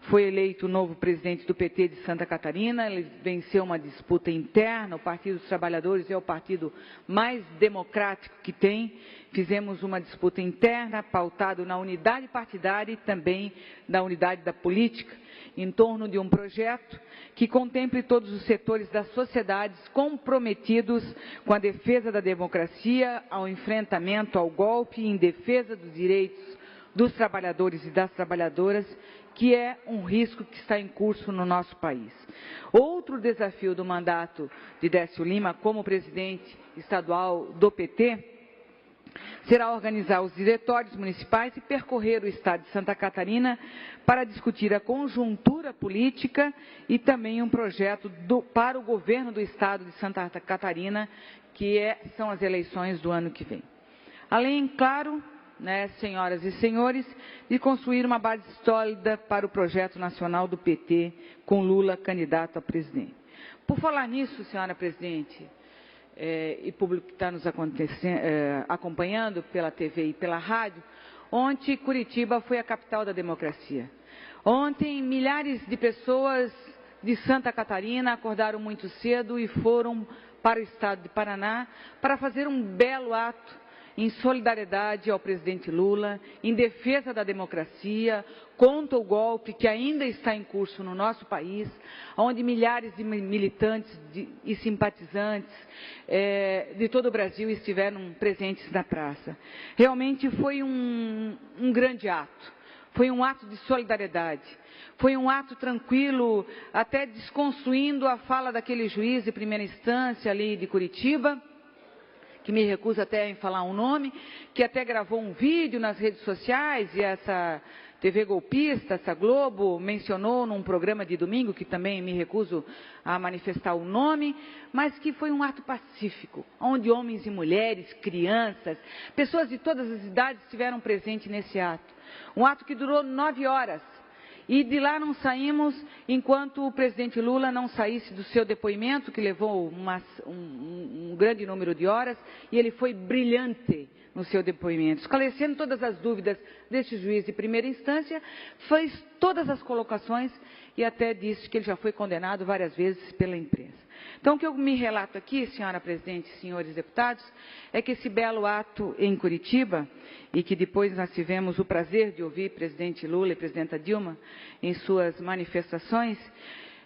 [SPEAKER 1] foi eleito o novo presidente do PT de Santa Catarina, ele venceu uma disputa interna, o Partido dos Trabalhadores é o partido mais democrático que tem, fizemos uma disputa interna, pautado na unidade partidária e também na unidade da política, em torno de um projeto que contemple todos os setores das sociedades comprometidos com a defesa da democracia, ao enfrentamento ao golpe, em defesa dos direitos dos trabalhadores e das trabalhadoras, que é um risco que está em curso no nosso país. Outro desafio do mandato de Décio Lima, como presidente estadual do PT, será organizar os diretórios municipais e percorrer o estado de Santa Catarina para discutir a conjuntura política e também um projeto para o governo do estado de Santa Catarina, que são as eleições do ano que vem. Além, claro, senhoras e senhores, de construir uma base sólida para o projeto nacional do PT, com Lula candidato a presidente. Por falar nisso, senhora presidente, e público que está nos acompanhando pela TV e pela rádio, ontem Curitiba foi a capital da democracia. Ontem, milhares de pessoas de Santa Catarina acordaram muito cedo e foram para o estado de Paraná para fazer um belo ato em solidariedade ao presidente Lula, em defesa da democracia, contra o golpe que ainda está em curso no nosso país, onde milhares de militantes e simpatizantes de todo o Brasil estiveram presentes na praça. Realmente foi um grande ato, foi um ato de solidariedade, foi um ato tranquilo, até desconstruindo a fala daquele juiz de primeira instância ali de Curitiba, que me recuso até em falar um nome, que até gravou um vídeo nas redes sociais, e essa TV golpista, essa Globo, mencionou num programa de domingo, que também me recuso a manifestar o nome, mas que foi um ato pacífico, onde homens e mulheres, crianças, pessoas de todas as idades estiveram presentes nesse ato. Um ato que durou 9 horas. E de lá não saímos enquanto o presidente Lula não saísse do seu depoimento, que levou um grande número de horas, e ele foi brilhante no seu depoimento, esclarecendo todas as dúvidas deste juiz de primeira instância, fez todas as colocações e até disse que ele já foi condenado várias vezes pela imprensa. Então, o que eu me relato aqui, senhora presidente e senhores deputados, é que esse belo ato em Curitiba, e que depois nós tivemos o prazer de ouvir presidente Lula e presidenta Dilma em suas manifestações,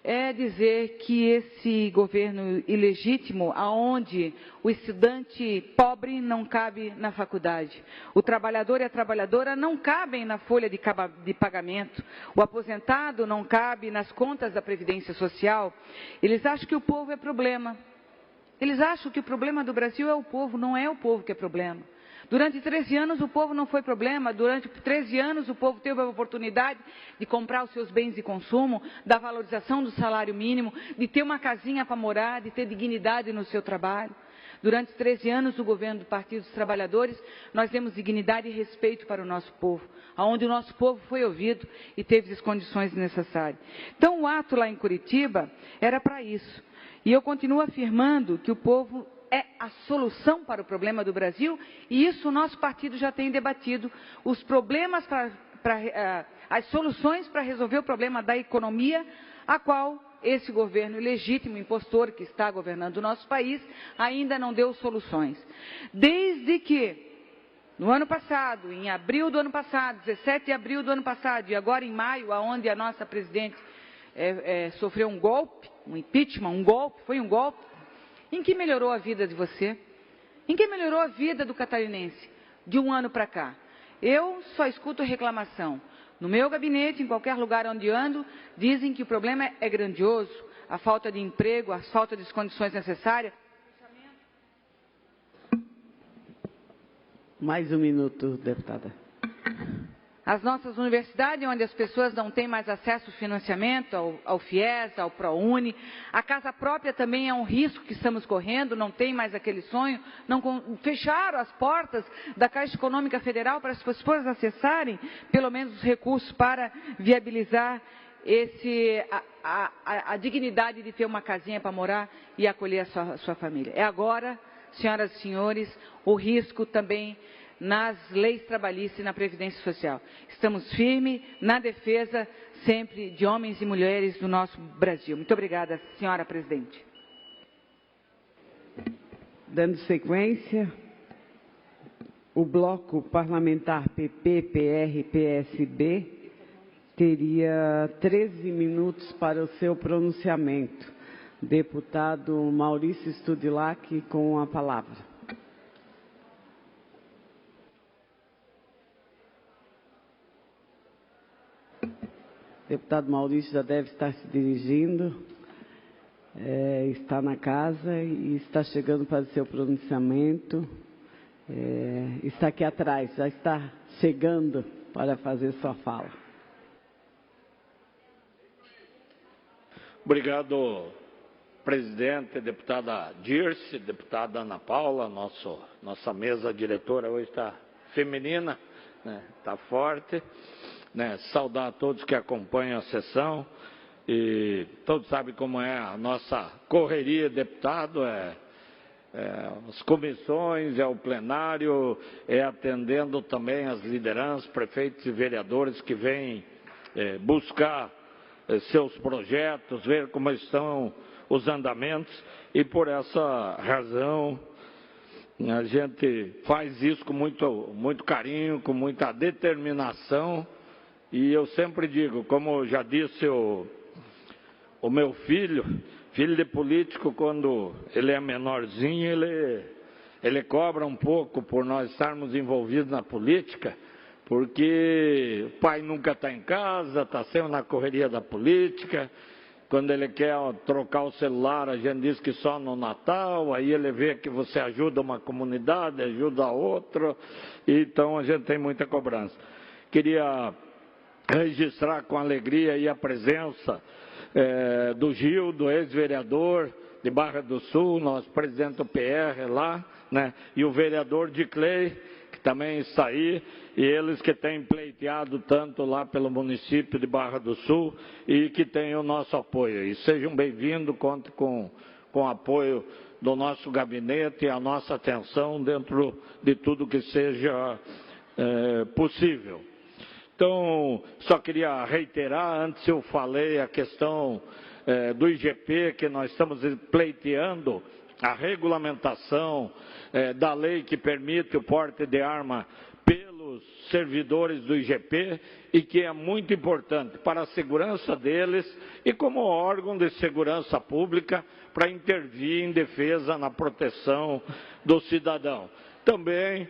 [SPEAKER 1] é dizer que esse governo ilegítimo, aonde o estudante pobre não cabe na faculdade, o trabalhador e a trabalhadora não cabem na folha de pagamento, o aposentado não cabe nas contas da Previdência Social, eles acham que o povo é problema. Eles acham que o problema do Brasil é o povo, não é o povo que é problema. Durante 13 anos o povo não foi problema, durante 13 anos o povo teve a oportunidade de comprar os seus bens de consumo, da valorização do salário mínimo, de ter uma casinha para morar, de ter dignidade no seu trabalho. Durante 13 anos do governo do Partido dos Trabalhadores, nós demos dignidade e respeito para o nosso povo, onde o nosso povo foi ouvido e teve as condições necessárias. Então o ato lá em Curitiba era para isso. E eu continuo afirmando que o povo é a solução para o problema do Brasil, e isso o nosso partido já tem debatido, os problemas as soluções para resolver o problema da economia, a qual esse governo ilegítimo, impostor, que está governando o nosso país, ainda não deu soluções. Desde que, no ano passado, em abril do ano passado, 17 de abril do ano passado, e agora em maio, onde a nossa presidente sofreu um golpe, um impeachment, um golpe, foi um golpe, em que melhorou a vida de você? Em que melhorou a vida do catarinense de um ano para cá? Eu só escuto reclamação. No meu gabinete, em qualquer lugar onde ando, dizem que o problema é grandioso, a falta de emprego, a falta de condições necessárias.
[SPEAKER 8] Mais um minuto, deputada.
[SPEAKER 1] As nossas universidades, onde as pessoas não têm mais acesso ao financiamento, ao FIES, ao ProUni. A casa própria também é um risco que estamos correndo, não tem mais aquele sonho. Fecharam as portas da Caixa Econômica Federal para as pessoas acessarem, pelo menos, os recursos para viabilizar a dignidade de ter uma casinha para morar e acolher a sua família. É agora, senhoras e senhores, o risco também nas leis trabalhistas e na Previdência Social. Estamos firmes na defesa sempre de homens e mulheres do nosso Brasil. Muito obrigada, senhora presidente.
[SPEAKER 8] Dando sequência, o bloco parlamentar PP, PR, PSB teria 13 minutos para o seu pronunciamento. Deputado Maurício Studilac, com a palavra. O deputado Maurício já deve estar se dirigindo, está na casa e está chegando para o seu pronunciamento. Está aqui atrás, já está chegando para fazer sua fala.
[SPEAKER 7] Obrigado, presidente, deputada Dirce, deputada Ana Paula, nossa mesa diretora hoje está feminina, né, está forte. Saudar a todos que acompanham a sessão, e todos sabem como é a nossa correria, deputado, as comissões, o plenário, atendendo também as lideranças, prefeitos e vereadores que vêm buscar seus projetos, ver como estão os andamentos, e por essa razão a gente faz isso com muito carinho, com muita determinação. E eu sempre digo, como já disse o meu filho de político, quando ele é menorzinho, ele cobra um pouco por nós estarmos envolvidos na política, porque o pai nunca está em casa, está sempre na correria da política. Quando ele quer trocar o celular, a gente diz que só no Natal, aí ele vê que você ajuda uma comunidade, ajuda a outra, então a gente tem muita cobrança. Queria registrar com alegria aí a presença do Gildo, ex-vereador de Barra do Sul, nosso presidente do PR lá, né? E o vereador Dicley, que também está aí, e eles que têm pleiteado tanto lá pelo município de Barra do Sul e que têm o nosso apoio. E sejam bem-vindos, contem com o apoio do nosso gabinete e a nossa atenção dentro de tudo que seja possível. Então, só queria reiterar, antes eu falei a questão do IGP, que nós estamos pleiteando a regulamentação da lei que permite o porte de arma pelos servidores do IGP, e que é muito importante para a segurança deles e como órgão de segurança pública para intervir em defesa na proteção do cidadão. Também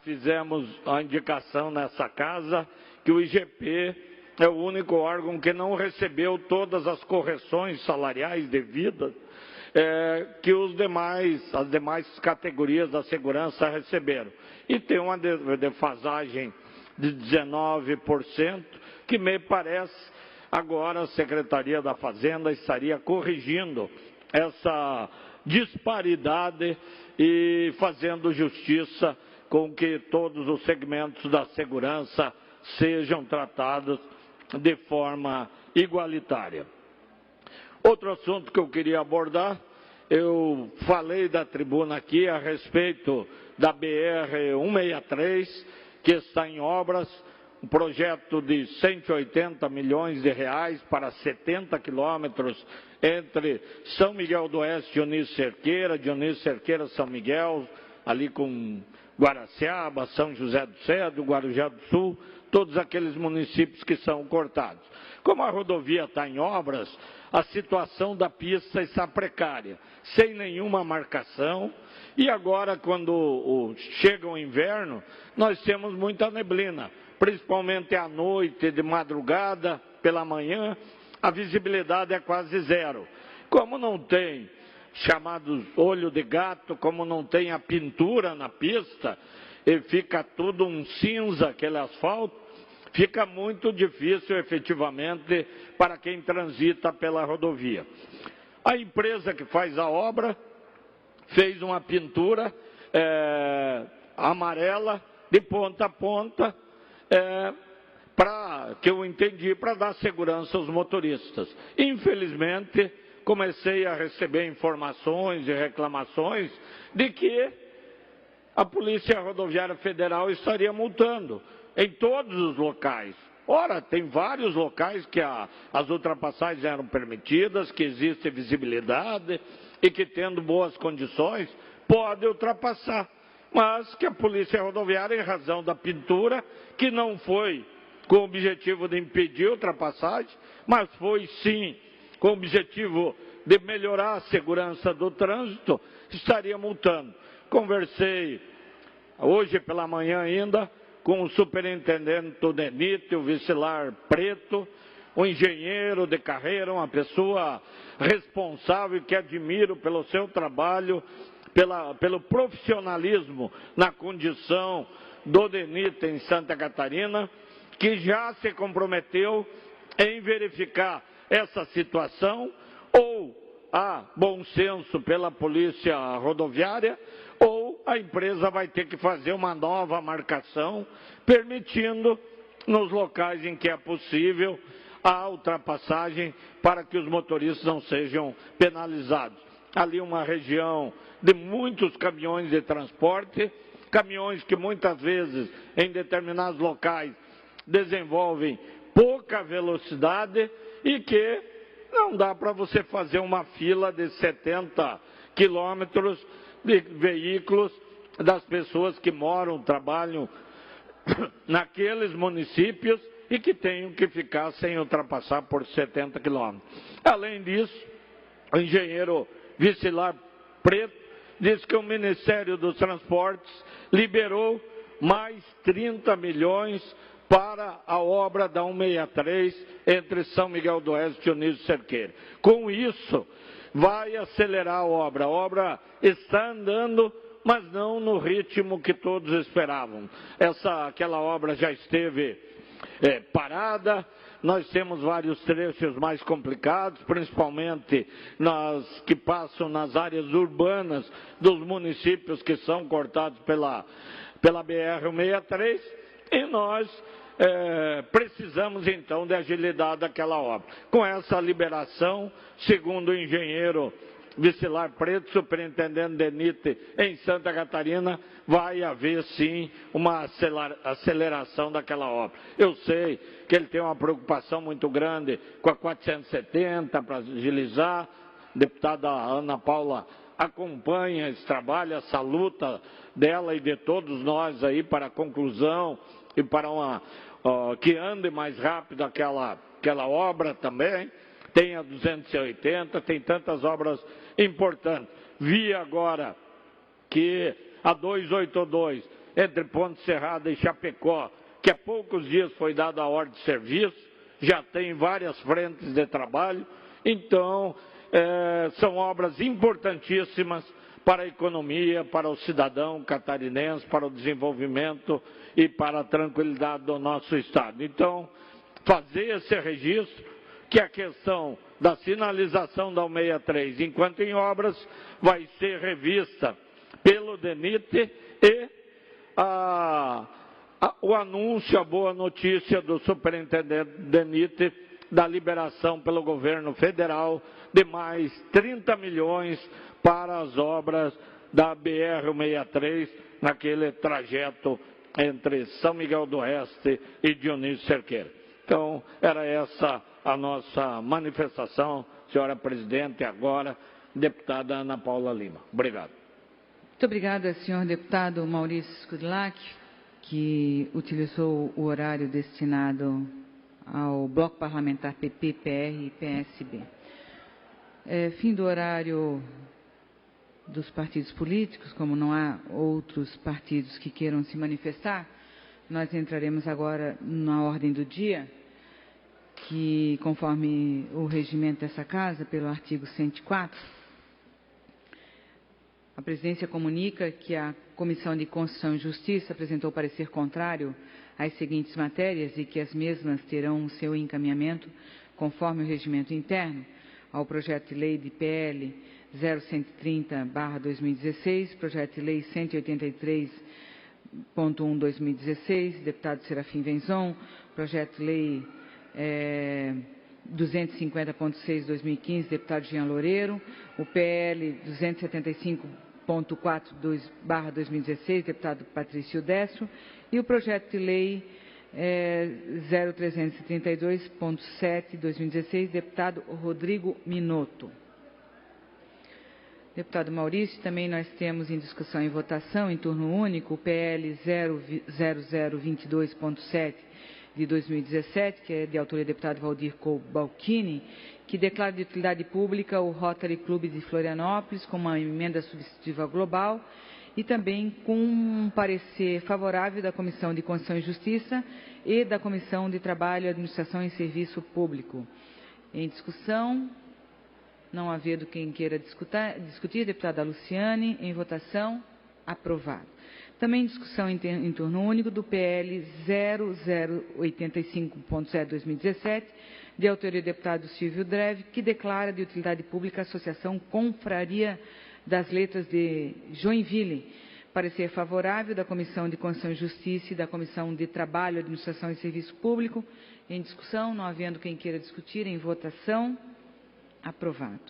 [SPEAKER 7] fizemos a indicação nessa casa que o IGP é o único órgão que não recebeu todas as correções salariais devidas que as demais categorias da segurança receberam. E tem uma defasagem de 19%, que me parece agora a Secretaria da Fazenda estaria corrigindo essa disparidade e fazendo justiça com que todos os segmentos da segurança sejam tratados de forma igualitária. Outro assunto que eu queria abordar, eu falei da tribuna aqui a respeito da BR-163, que está em obras, um projeto de 180 milhões de reais para 70 quilômetros entre São Miguel do Oeste e Dionísio Cerqueira, São Miguel, ali com Guaraciaba, São José do Cedro, Guarujá do Sul, todos aqueles municípios que são cortados. Como a rodovia está em obras, a situação da pista está precária, sem nenhuma marcação, e agora, quando chega o inverno, nós temos muita neblina, principalmente à noite, de madrugada, pela manhã, a visibilidade é quase zero. Como não tem chamados olho de gato, como não tem a pintura na pista, e fica tudo um cinza, aquele asfalto, fica muito difícil efetivamente para quem transita pela rodovia. A empresa que faz a obra fez uma pintura amarela de ponta a ponta, que eu entendi, para dar segurança aos motoristas. Infelizmente, comecei a receber informações e reclamações de que a Polícia Rodoviária Federal estaria multando em todos os locais. Ora, tem vários locais que as ultrapassagens eram permitidas, que existe visibilidade e que, tendo boas condições, pode ultrapassar. Mas que a Polícia Rodoviária, em razão da pintura, que não foi com o objetivo de impedir a ultrapassagem, mas foi sim com o objetivo de melhorar a segurança do trânsito, estaria multando. Conversei hoje pela manhã ainda com o superintendente do DENIT, o Vicilar Preto, um engenheiro de carreira, uma pessoa responsável que admiro pelo seu trabalho, pelo profissionalismo na condição do DENIT em Santa Catarina, que já se comprometeu em verificar essa situação, ou há bom senso pela Polícia Rodoviária, ou a empresa vai ter que fazer uma nova marcação, permitindo, nos locais em que é possível, a ultrapassagem para que os motoristas não sejam penalizados. Ali uma região de muitos caminhões de transporte, caminhões que muitas vezes, em determinados locais, desenvolvem pouca velocidade e que não dá para você fazer uma fila de 70 quilômetros de veículos das pessoas que moram, trabalham naqueles municípios e que tenham que ficar sem ultrapassar por 70 quilômetros. Além disso, o engenheiro Vicilar Preto disse que o Ministério dos Transportes liberou mais 30 milhões para a obra da 163 entre São Miguel do Oeste e Dionísio Cerqueira. Com isso, vai acelerar a obra. A obra está andando, mas não no ritmo que todos esperavam. Aquela obra já esteve parada. Nós temos vários trechos mais complicados, principalmente nas que passam nas áreas urbanas dos municípios que são cortados pela BR-163, e nós precisamos então de agilidade daquela obra. Com essa liberação, segundo o engenheiro Vicilar Preto, superintendente DENIT em Santa Catarina, vai haver sim uma aceleração daquela obra. Eu sei que ele tem uma preocupação muito grande com a 470 para agilizar. A deputada Ana Paula acompanha esse trabalho, essa luta dela e de todos nós aí para a conclusão e para que ande mais rápido aquela obra também. Tem a 280, tem tantas obras importantes. Vi agora que a 282, entre Ponte Serrada e Chapecó, que há poucos dias foi dada a ordem de serviço, já tem várias frentes de trabalho. Então, são obras importantíssimas para a economia, para o cidadão catarinense, para o desenvolvimento e para a tranquilidade do nosso Estado. Então, fazer esse registro, que a questão da sinalização da 163, enquanto em obras, vai ser revista pelo DENIT e o anúncio, a boa notícia do superintendente DENIT da liberação pelo governo federal de mais 30 milhões para as obras da BR-163, naquele trajeto entre São Miguel do Oeste e Dionísio Cerqueira. Então, era essa a nossa manifestação, senhora presidente, e agora, deputada Ana Paula Lima. Obrigado.
[SPEAKER 1] Muito obrigada, senhor deputado Maurício Scurlac, que utilizou o horário destinado ao bloco parlamentar PP, PR e PSB. Fim do horário dos partidos políticos, como não há outros partidos que queiram se manifestar, nós entraremos agora na ordem do dia, que, conforme o regimento dessa casa, pelo artigo 104, a presidência comunica que a Comissão de Constituição e Justiça apresentou parecer contrário às seguintes matérias e que as mesmas terão o seu encaminhamento, conforme o regimento interno, ao projeto de lei de PL 0130/2016, projeto de lei 183.1/2016, deputado Serafim Venzon, projeto de lei 250.6/2015, deputado Jean Loureiro, o PL 275.4/2016, deputado Patrício Destro, e o projeto de lei 0332.7/2016, deputado Rodrigo Minotto. Deputado Maurício, também nós temos em discussão e votação, em turno único, o PL 0022.7 de 2017, que é de autoria do deputado Valdir Cobalcini, que declara de utilidade pública o Rotary Clube de Florianópolis com uma emenda substitutiva global e também com um parecer favorável da Comissão de Constituição e Justiça e da Comissão de Trabalho, Administração e Serviço Público. Em discussão, não havendo quem queira discutir, deputada Luciane, em votação, aprovado. Também em discussão em turno único do PL 0085.0/2017, de autoria do deputado Silvio Dreve, que declara de utilidade pública a Associação Confraria das Letras de Joinville. Parecer favorável da Comissão de Constituição e Justiça e da Comissão de Trabalho, Administração e Serviço Público. Em discussão, não havendo quem queira discutir, em votação, aprovado.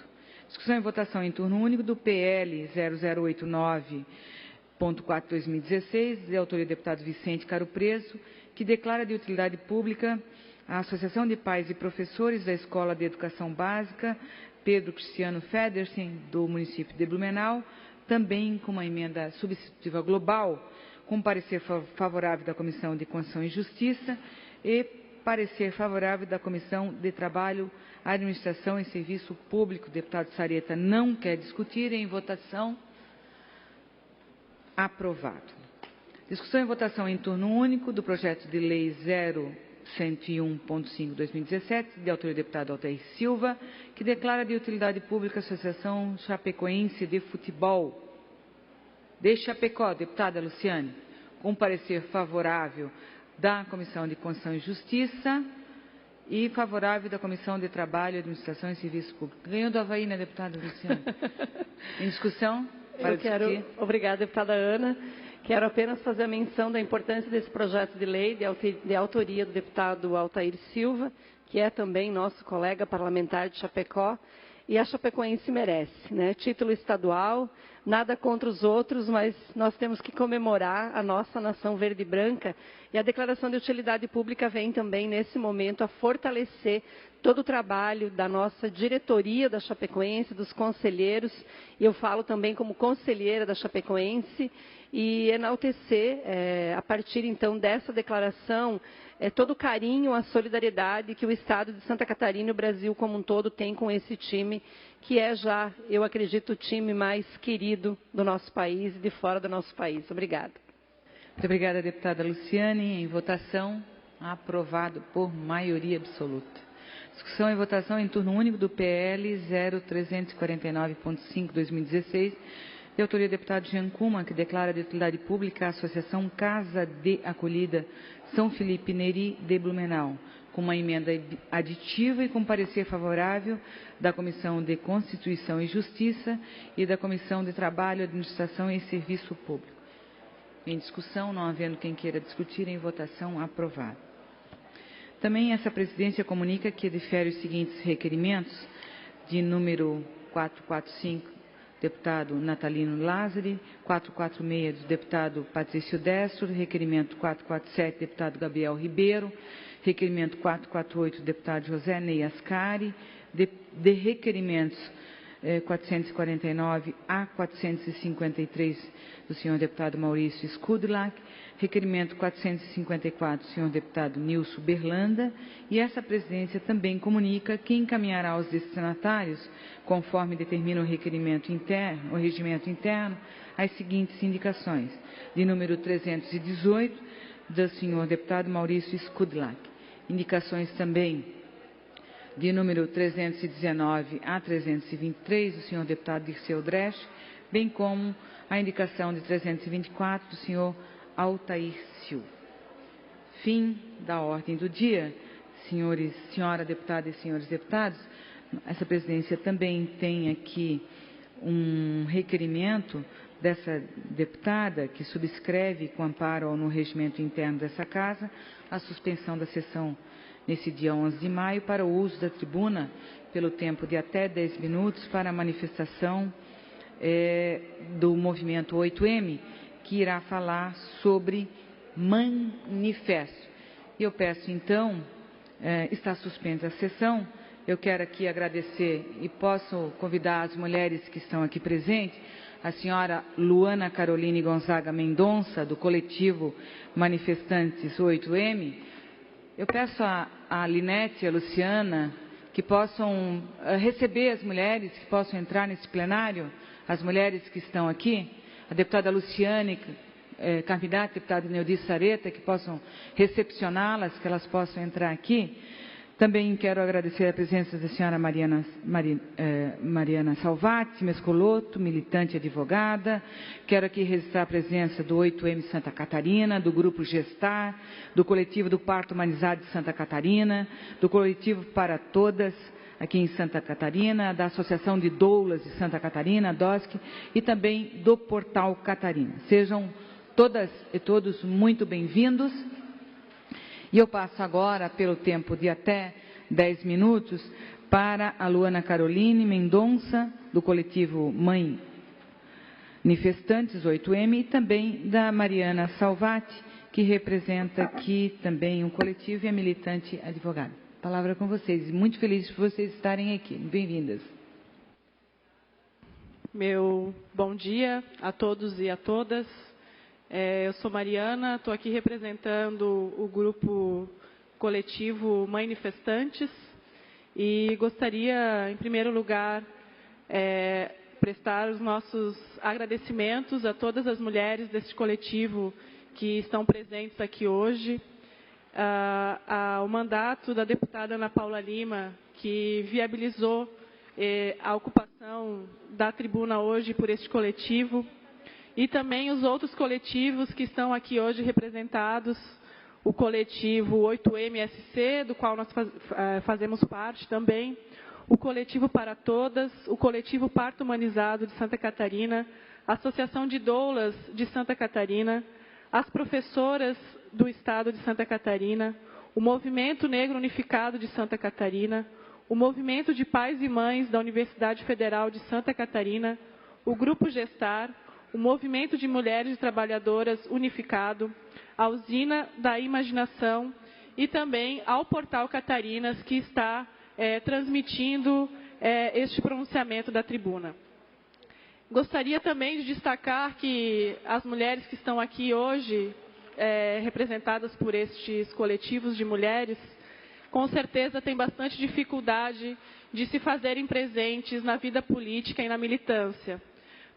[SPEAKER 1] Discussão e votação em turno único do PL 0089.4/2016, de autoria do deputado Vicente Caro Preso, que declara de utilidade pública a Associação de Pais e Professores da Escola de Educação Básica Pedro Cristiano Federsen, do município de Blumenau, também com uma emenda substitutiva global, com parecer favorável da Comissão de Constituição e Justiça e parecer favorável da Comissão de Trabalho, Administração e Serviço Público. O deputado Sareta não quer discutir. Em votação, aprovado. Discussão e votação em turno único do projeto de lei 0101.5/2017, de autoria do deputado Altair Silva, que declara de utilidade pública a Associação Chapecoense de Futebol de Chapecó. Deputada Luciane, com parecer favorável da Comissão de Constituição e Justiça e favorável da Comissão de Trabalho, Administração e Serviço Público. Ganhou do Avaí, né, deputada Luciane? Em discussão?
[SPEAKER 11] Obrigada, deputada Ana. Quero apenas fazer a menção da importância desse projeto de lei de autoria do deputado Altair Silva, que é também nosso colega parlamentar de Chapecó, e a Chapecoense merece, né? Título estadual, nada contra os outros, mas nós temos que comemorar a nossa nação verde e branca, e a declaração de utilidade pública vem também, nesse momento, a fortalecer todo o trabalho da nossa diretoria da Chapecoense, dos conselheiros, e eu falo também como conselheira da Chapecoense, e enaltecer, a partir então dessa declaração, todo o carinho, a solidariedade que o Estado de Santa Catarina e o Brasil como um todo tem com esse time, que é já, eu acredito, o time mais querido do nosso país e de fora do nosso país. Obrigada.
[SPEAKER 1] Muito obrigada, deputada Luciane. Em votação, aprovado por maioria absoluta. Discussão e votação em turno único do PL 0349.5/2016, de autoria do deputado Jean Kuma, que declara de utilidade pública a Associação Casa de Acolhida São Felipe Neri de Blumenau, com uma emenda aditiva e com parecer favorável da Comissão de Constituição e Justiça e da Comissão de Trabalho, Administração e Serviço Público. Em discussão, não havendo quem queira discutir, em votação, aprovado. Também essa presidência comunica que difere os seguintes requerimentos, de número 445, deputado Natalino Lázari, 446 do deputado Patrício Destro, requerimento 447, deputado Gabriel Ribeiro, requerimento 448, deputado José Ney Ascari, de requerimentos 449 a 453 do senhor deputado Maurício Skudlak, requerimento 454 do senhor deputado Nilson Berlanda, e essa presidência também comunica que encaminhará aos destinatários, conforme determina o regimento interno, as seguintes indicações, de número 318 do senhor deputado Maurício Skudlak, indicações também de número 319 a 323 do senhor deputado Dirceu Dresch, bem como a indicação de 324 do senhor Altair Silva. Fim da ordem do dia. Senhora deputada e senhores deputados, essa presidência também tem aqui um requerimento dessa deputada que subscreve, com amparo no regimento interno dessa casa, a suspensão da sessão nesse dia 11 de maio para o uso da tribuna pelo tempo de até 10 minutos para a manifestação do movimento 8M, que irá falar sobre manifesto. E eu peço, então, está suspensa a sessão. Eu quero aqui agradecer e posso convidar as mulheres que estão aqui presentes, a senhora Luana Caroline Gonzaga Mendonça, do coletivo Manifestantes 8M. Eu peço a Linete e a Luciana que possam receber as mulheres, que possam entrar nesse plenário, as mulheres que estão aqui, a deputada Luciane, candidata, deputada Neudi Sareta, que possam recepcioná-las, que elas possam entrar aqui. Também quero agradecer a presença da senhora Mariana Salvati Mescoloto, militante e advogada. Quero aqui registrar a presença do 8M Santa Catarina, do Grupo Gestar, do Coletivo do Parto Humanizado de Santa Catarina, do Coletivo Para Todas, aqui em Santa Catarina, da Associação de Doulas de Santa Catarina, DOSC, e também do Portal Catarina. Sejam todas e todos muito bem-vindos. E eu passo agora, pelo tempo de até 10 minutos, para a Luana Caroline Mendonça, do coletivo Mãe Manifestantes 8M, e também da Mariana Salvati, que representa aqui também um coletivo e é militante advogada. Palavra com vocês. Muito feliz por vocês estarem aqui. Bem-vindas.
[SPEAKER 12] Meu bom dia a todos e a todas. Eu sou Mariana, estou aqui representando o grupo coletivo Manifestantes e gostaria, em primeiro lugar, prestar os nossos agradecimentos a todas as mulheres deste coletivo que estão presentes aqui hoje, ao mandato da deputada Ana Paula Lima, que viabilizou a ocupação da tribuna hoje por este coletivo, e também os outros coletivos que estão aqui hoje representados, o coletivo 8MSC, do qual nós fazemos parte também, o coletivo Para Todas, o coletivo Parto Humanizado de Santa Catarina, a Associação de Doulas de Santa Catarina, as professoras do Estado de Santa Catarina, o Movimento Negro Unificado de Santa Catarina, o Movimento de Pais e Mães da Universidade Federal de Santa Catarina, o Grupo Gestar, o Movimento de Mulheres e Trabalhadoras Unificado, a Usina da Imaginação e também ao Portal Catarinas, que está transmitindo este pronunciamento da tribuna. Gostaria também de destacar que as mulheres que estão aqui hoje, representadas por estes coletivos de mulheres, com certeza têm bastante dificuldade de se fazerem presentes na vida política e na militância.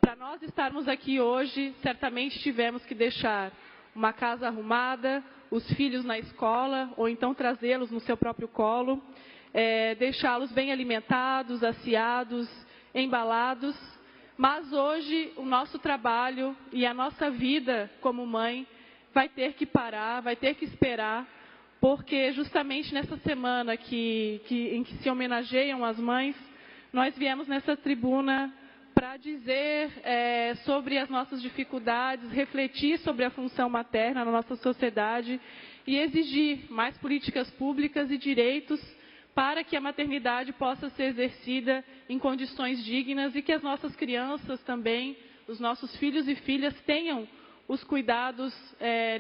[SPEAKER 12] Para nós estarmos aqui hoje, certamente tivemos que deixar uma casa arrumada, os filhos na escola, ou então trazê-los no seu próprio colo, deixá-los bem alimentados, aciados, embalados. Mas hoje o nosso trabalho e a nossa vida como mãe vai ter que parar, vai ter que esperar, porque justamente nessa semana em que se homenageiam as mães, nós viemos nessa tribuna para dizer sobre as nossas dificuldades, refletir sobre a função materna na nossa sociedade e exigir mais políticas públicas e direitos para que a maternidade possa ser exercida em condições dignas e que as nossas crianças também, os nossos filhos e filhas, tenham os cuidados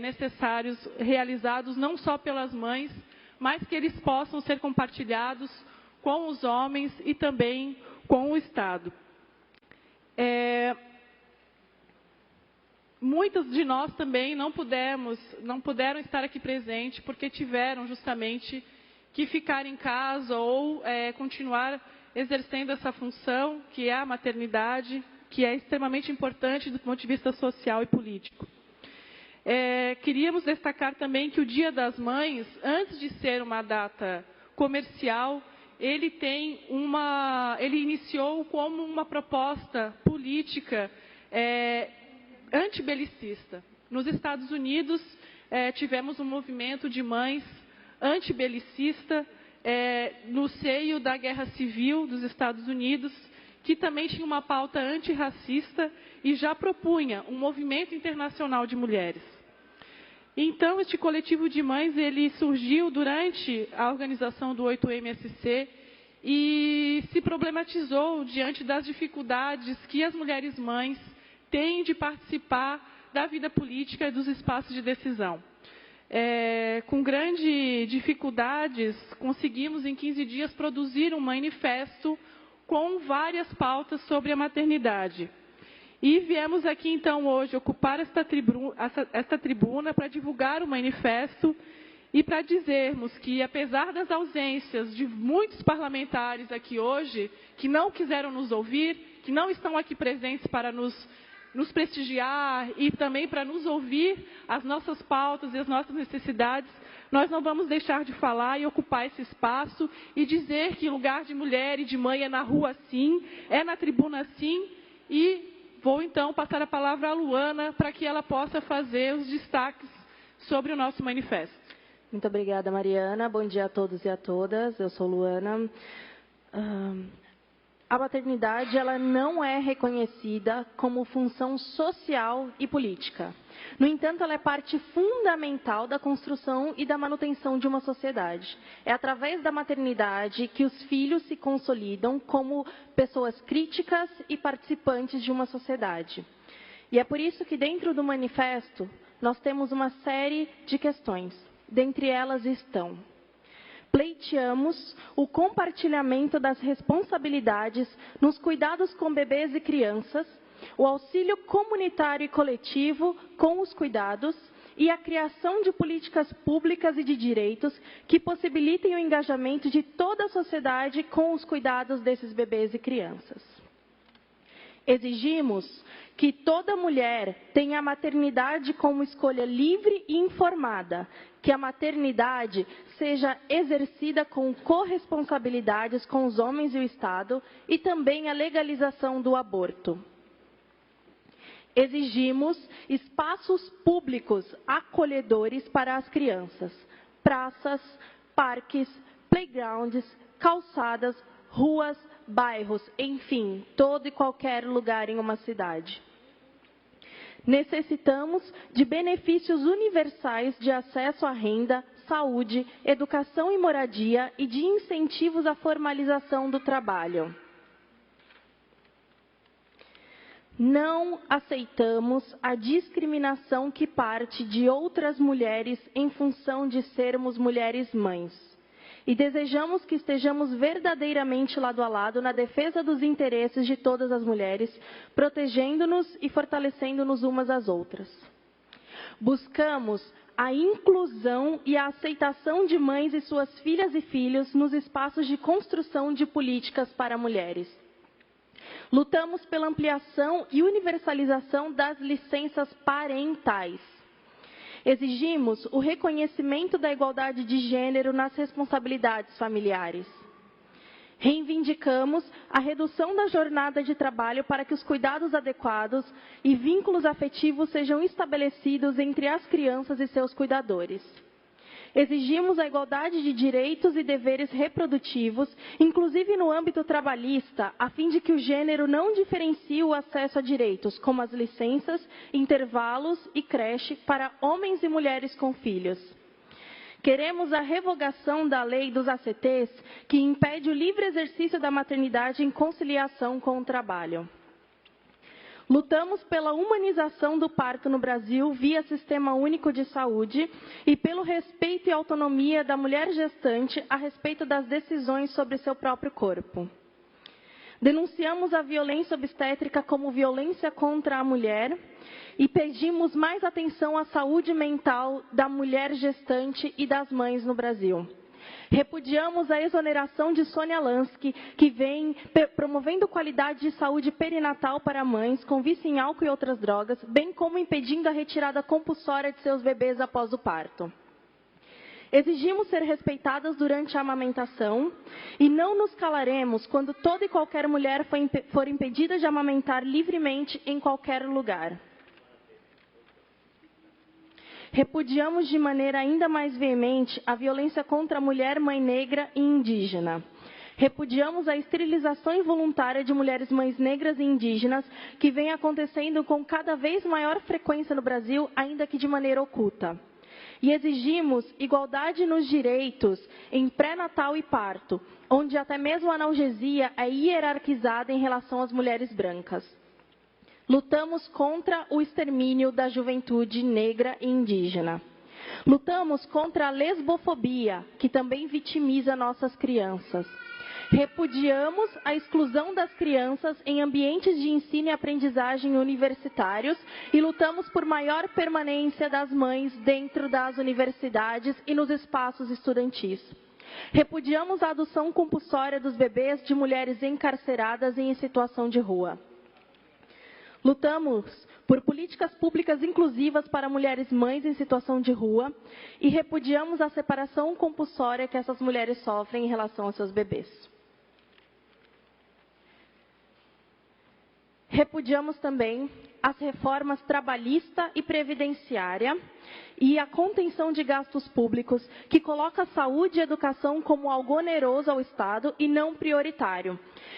[SPEAKER 12] necessários realizados não só pelas mães, mas que eles possam ser compartilhados com os homens e também com o Estado. Muitos de nós também não puderam estar aqui presentes porque tiveram justamente que ficar em casa ou continuar exercendo essa função que é a maternidade, que é extremamente importante do ponto de vista social e político. Queríamos destacar também que o Dia das Mães, antes de ser uma data comercial, ele iniciou como uma proposta política antibelicista. Nos Estados Unidos, tivemos um movimento de mães antibelicista no seio da Guerra Civil dos Estados Unidos, que também tinha uma pauta antirracista e já propunha um movimento internacional de mulheres. Então, este coletivo de mães, ele surgiu durante a organização do 8MSC e se problematizou diante das dificuldades que as mulheres mães têm de participar da vida política e dos espaços de decisão. Com grandes dificuldades, conseguimos em 15 dias produzir um manifesto com várias pautas sobre a maternidade. E viemos aqui então hoje ocupar esta tribuna para divulgar o manifesto e para dizermos que, apesar das ausências de muitos parlamentares aqui hoje, que não quiseram nos ouvir, que não estão aqui presentes para nos prestigiar e também para nos ouvir as nossas pautas e as nossas necessidades, nós não vamos deixar de falar e ocupar esse espaço e dizer que lugar de mulher e de mãe é na rua sim, é na tribuna sim. E vou então passar a palavra à Luana para que ela possa fazer os destaques sobre o nosso manifesto.
[SPEAKER 13] Muito obrigada, Mariana. Bom dia a todos e a todas. Eu sou Luana. A maternidade ela não é reconhecida como função social e política. No entanto, ela é parte fundamental da construção e da manutenção de uma sociedade. É através da maternidade que os filhos se consolidam como pessoas críticas e participantes de uma sociedade. E é por isso que dentro do manifesto nós temos uma série de questões. Dentre elas estão: pleiteamos o compartilhamento das responsabilidades nos cuidados com bebês e crianças, o auxílio comunitário e coletivo com os cuidados e a criação de políticas públicas e de direitos que possibilitem o engajamento de toda a sociedade com os cuidados desses bebês e crianças. Exigimos que toda mulher tenha a maternidade como escolha livre e informada, que a maternidade seja exercida com corresponsabilidades com os homens e o Estado e também a legalização do aborto. Exigimos espaços públicos acolhedores para as crianças, praças, parques, playgrounds, calçadas, ruas, bairros, enfim, todo e qualquer lugar em uma cidade. Necessitamos de benefícios universais de acesso à renda, saúde, educação e moradia e de incentivos à formalização do trabalho. Não aceitamos a discriminação que parte de outras mulheres em função de sermos mulheres mães. E desejamos que estejamos verdadeiramente lado a lado na defesa dos interesses de todas as mulheres, protegendo-nos e fortalecendo-nos umas às outras. Buscamos a inclusão e a aceitação de mães e suas filhas e filhos nos espaços de construção de políticas para mulheres. Lutamos pela ampliação e universalização das licenças parentais. Exigimos o reconhecimento da igualdade de gênero nas responsabilidades familiares. Reivindicamos a redução da jornada de trabalho para que os cuidados adequados e vínculos afetivos sejam estabelecidos entre as crianças e seus cuidadores. Exigimos a igualdade de direitos e deveres reprodutivos, inclusive no âmbito trabalhista, a fim de que o gênero não diferencie o acesso a direitos, como as licenças, intervalos e creche para homens e mulheres com filhos. Queremos a revogação da lei dos ACTs, que impede o livre exercício da maternidade em conciliação com o trabalho. Lutamos pela humanização do parto no Brasil via Sistema Único de Saúde e pelo respeito e autonomia da mulher gestante a respeito das decisões sobre seu próprio corpo. Denunciamos a violência obstétrica como violência contra a mulher e pedimos mais atenção à saúde mental da mulher gestante e das mães no Brasil. Repudiamos a exoneração de Sônia Lansky, que vem promovendo qualidade de saúde perinatal para mães com vício em álcool e outras drogas, bem como impedindo a retirada compulsória de seus bebês após o parto. Exigimos ser respeitadas durante a amamentação e não nos calaremos quando toda e qualquer mulher for impedida de amamentar livremente em qualquer lugar. Repudiamos de maneira ainda mais veemente a violência contra a mulher, mãe negra e indígena. Repudiamos a esterilização involuntária de mulheres mães negras e indígenas, que vem acontecendo com cada vez maior frequência no Brasil, ainda que de maneira oculta. E exigimos igualdade nos direitos em pré-natal e parto, onde até mesmo a analgesia é hierarquizada em relação às mulheres brancas. Lutamos contra o extermínio da juventude negra e indígena. Lutamos contra a lesbofobia, que também vitimiza nossas crianças. Repudiamos a exclusão das crianças em ambientes de ensino e aprendizagem universitários e lutamos por maior permanência das mães dentro das universidades e nos espaços estudantis. Repudiamos a adoção compulsória dos bebês de mulheres encarceradas e em situação de rua. Lutamos por políticas públicas inclusivas para mulheres mães em situação de rua e repudiamos a separação compulsória que essas mulheres sofrem em relação aos seus bebês. Repudiamos também as reformas trabalhista e previdenciária e a contenção de gastos públicos, que coloca a saúde e a educação como algo oneroso ao Estado e não prioritário.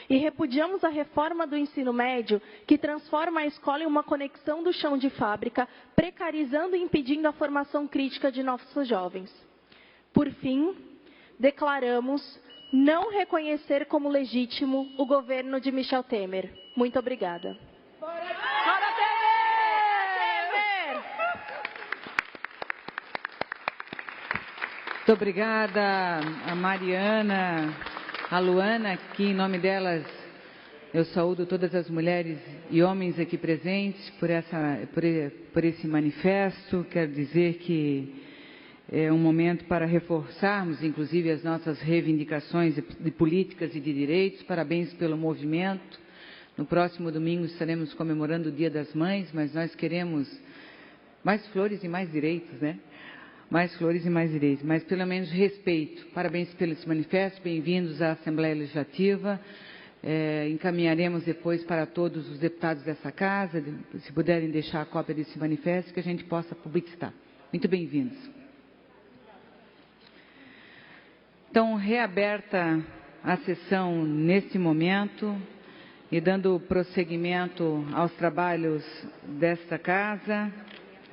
[SPEAKER 13] E repudiamos a reforma do ensino médio, que transforma a escola em uma conexão do chão de fábrica, precarizando e impedindo a formação crítica de nossos jovens. Por fim, declaramos não reconhecer como legítimo o governo de Michel Temer. Muito obrigada.
[SPEAKER 1] Muito obrigada a Mariana, a Luana, que em nome delas eu saúdo todas as mulheres e homens aqui presentes por esse manifesto. Quero dizer que é um momento para reforçarmos, inclusive, as nossas reivindicações de políticas e de direitos. Parabéns pelo movimento. No próximo domingo estaremos comemorando o Dia das Mães, mas nós queremos mais flores e mais direitos, né? Mais flores e mais direitos, mas pelo menos respeito. Parabéns pelo esse manifesto, bem-vindos à Assembleia Legislativa. Encaminharemos depois para todos os deputados dessa casa, se puderem deixar a cópia desse manifesto, que a gente possa publicitar. Muito bem-vindos. Então, reaberta a sessão neste momento e dando prosseguimento aos trabalhos desta casa,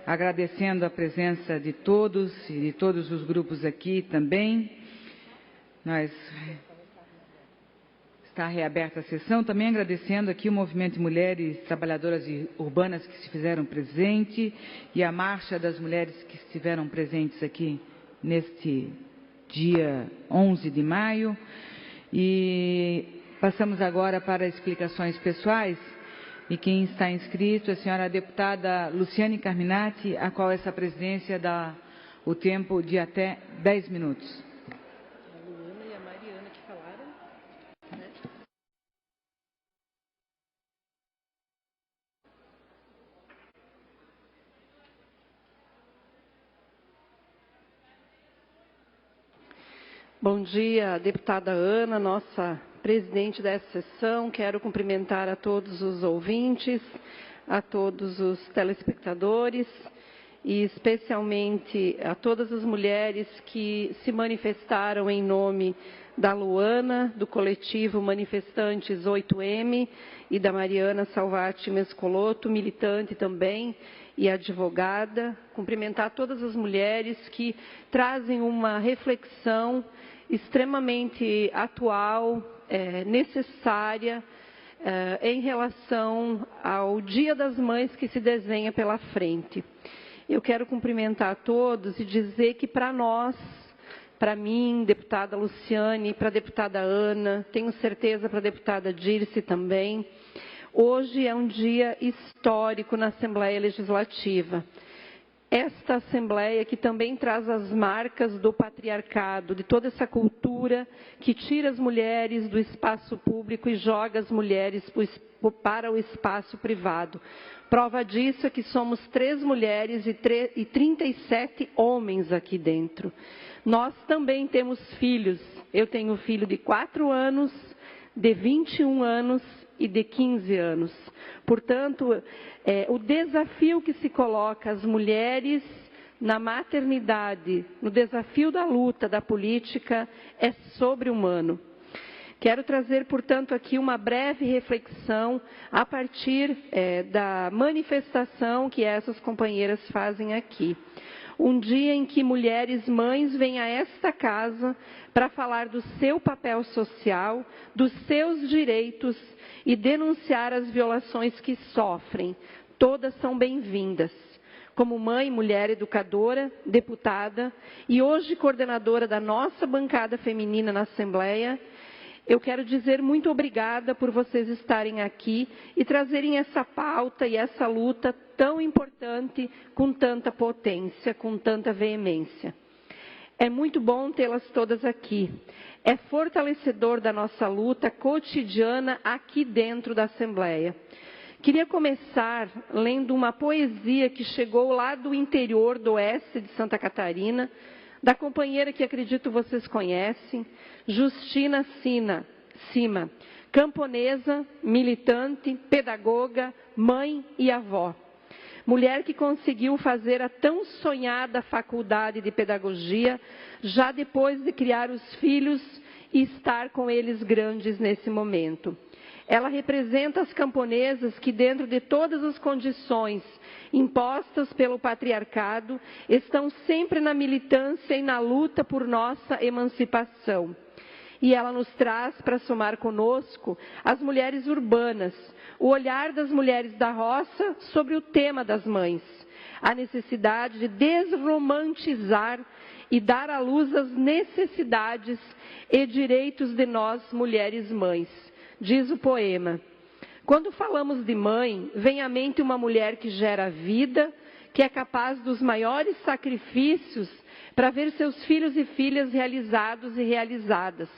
[SPEAKER 1] agradecendo a presença de todos e de todos os grupos aqui também. Está reaberta a sessão, também agradecendo aqui o Movimento de Mulheres Trabalhadoras Urbanas que se fizeram presente e a Marcha das Mulheres que estiveram presentes aqui neste dia 11 de maio. E passamos agora para explicações pessoais. E quem está inscrito é a senhora deputada Luciane Carminati, a qual essa presidência dá o tempo de até 10 minutos.
[SPEAKER 11] A Luana e a Mariana que falaram, né? Bom dia, deputada Ana, nossa presidente dessa sessão. Quero cumprimentar a todos os ouvintes, a todos os telespectadores e especialmente a todas as mulheres que se manifestaram em nome da Luana, do coletivo Manifestantes 8M e da Mariana Salvati Mescoloto, militante também e advogada. Cumprimentar todas as mulheres que trazem uma reflexão extremamente atual, necessária, em relação ao Dia das Mães que se desenha pela frente. Eu quero cumprimentar a todos e dizer que para nós, para mim, deputada Luciane, para a deputada Ana, tenho certeza para a deputada Dirce também, hoje é um dia histórico na Assembleia Legislativa. Esta Assembleia que também traz as marcas do patriarcado, de toda essa cultura que tira as mulheres do espaço público e joga as mulheres para o espaço privado. Prova disso é que somos 3 mulheres e 37 homens aqui dentro. Nós também temos filhos. Eu tenho um filho de 4 anos, de 21 anos e de 15 anos. Portanto, o desafio que se coloca às mulheres na maternidade, no desafio da luta, da política, é sobre-humano. Quero trazer, portanto, aqui uma breve reflexão a partir da manifestação que essas companheiras fazem aqui. Um dia em que mulheres mães vêm a esta casa para falar do seu papel social, dos seus direitos e denunciar as violações que sofrem. Todas são bem-vindas. Como mãe, mulher, educadora, deputada e hoje coordenadora da nossa bancada feminina na Assembleia, eu quero dizer muito obrigada por vocês estarem aqui e trazerem essa pauta e essa luta tão importante com tanta potência, com tanta veemência. É muito bom tê-las todas aqui. É fortalecedor da nossa luta cotidiana aqui dentro da Assembleia. Queria começar lendo uma poesia que chegou lá do interior do oeste de Santa Catarina, da companheira que acredito vocês conhecem, Justina Cima, camponesa, militante, pedagoga, mãe e avó. Mulher que conseguiu fazer a tão sonhada faculdade de pedagogia, já depois de criar os filhos e estar com eles grandes nesse momento. Ela representa as camponesas que, dentro de todas as condições impostas pelo patriarcado, estão sempre na militância e na luta por nossa emancipação. E ela nos traz para somar conosco as mulheres urbanas, o olhar das mulheres da roça sobre o tema das mães, a necessidade de desromantizar e dar à luz as necessidades e direitos de nós, mulheres mães. Diz o poema: quando falamos de mãe, vem à mente uma mulher que gera vida, que é capaz dos maiores sacrifícios para ver seus filhos e filhas realizados e realizadas,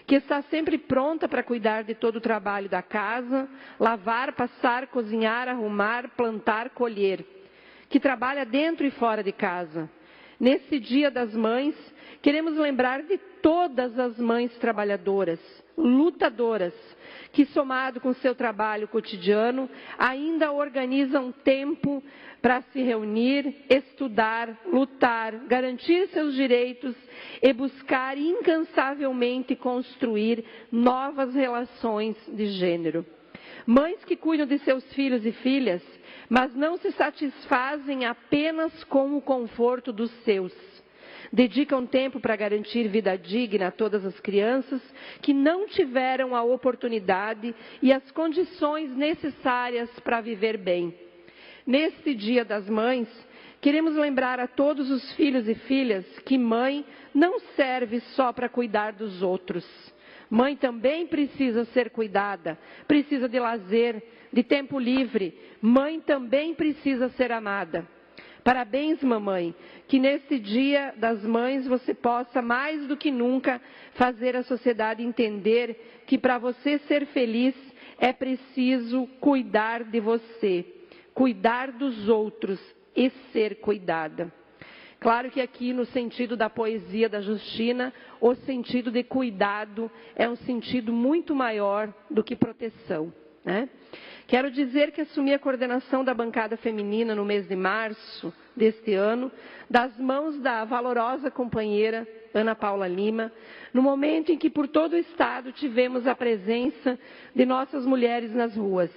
[SPEAKER 11] que está sempre pronta para cuidar de todo o trabalho da casa, lavar, passar, cozinhar, arrumar, plantar, colher, que trabalha dentro e fora de casa. Nesse Dia das Mães, queremos lembrar de todas as mães trabalhadoras, lutadoras, que somado com seu trabalho cotidiano, ainda organizam tempo para se reunir, estudar, lutar, garantir seus direitos e buscar incansavelmente construir novas relações de gênero. Mães que cuidam de seus filhos e filhas, mas não se satisfazem apenas com o conforto dos seus. Dedicam tempo para garantir vida digna a todas as crianças que não tiveram a oportunidade e as condições necessárias para viver bem. Neste Dia das Mães, queremos lembrar a todos os filhos e filhas que mãe não serve só para cuidar dos outros. Mãe também precisa ser cuidada, precisa de lazer, de tempo livre. Mãe também precisa ser amada. Parabéns, mamãe, que neste Dia das Mães você possa, mais do que nunca, fazer a sociedade entender que para você ser feliz é preciso cuidar de você, cuidar dos outros e ser cuidada. Claro que aqui, no sentido da poesia da Justina, o sentido de cuidado é um sentido muito maior do que proteção, né? Quero dizer que assumi a coordenação da bancada feminina no mês de março deste ano, das mãos da valorosa companheira Ana Paula Lima, no momento em que por todo o Estado tivemos a presença de nossas mulheres nas ruas.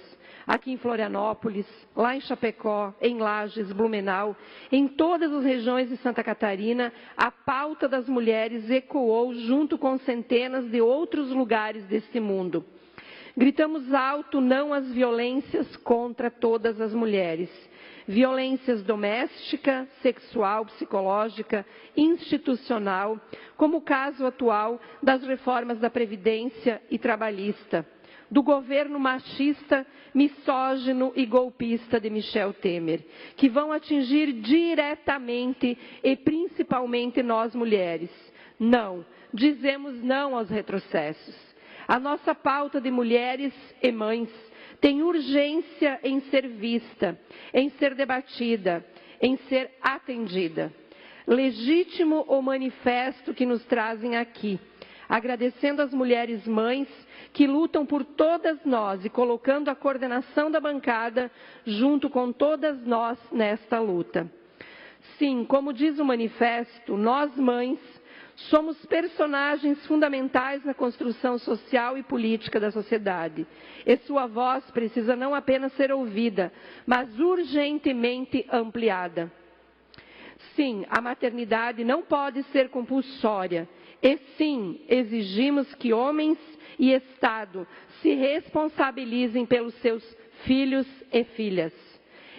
[SPEAKER 11] Aqui em Florianópolis, lá em Chapecó, em Lages, Blumenau, em todas as regiões de Santa Catarina, a pauta das mulheres ecoou junto com centenas de outros lugares deste mundo. Gritamos alto não às violências contra todas as mulheres. Violências doméstica, sexual, psicológica, institucional, como o caso atual das reformas da Previdência e trabalhista, do governo machista, misógino e golpista de Michel Temer, que vão atingir diretamente e principalmente nós mulheres. Não, dizemos não aos retrocessos. A nossa pauta de mulheres e mães tem urgência em ser vista, em ser debatida, em ser atendida. Legítimo o manifesto que nos trazem aqui, agradecendo às mulheres mães que lutam por todas nós e colocando a coordenação da bancada junto com todas nós nesta luta. Sim, como diz o manifesto, nós mães somos personagens fundamentais na construção social e política da sociedade. E sua voz precisa não apenas ser ouvida, mas urgentemente ampliada. Sim, a maternidade não pode ser compulsória. E sim, exigimos que homens e Estado se responsabilizem pelos seus filhos e filhas.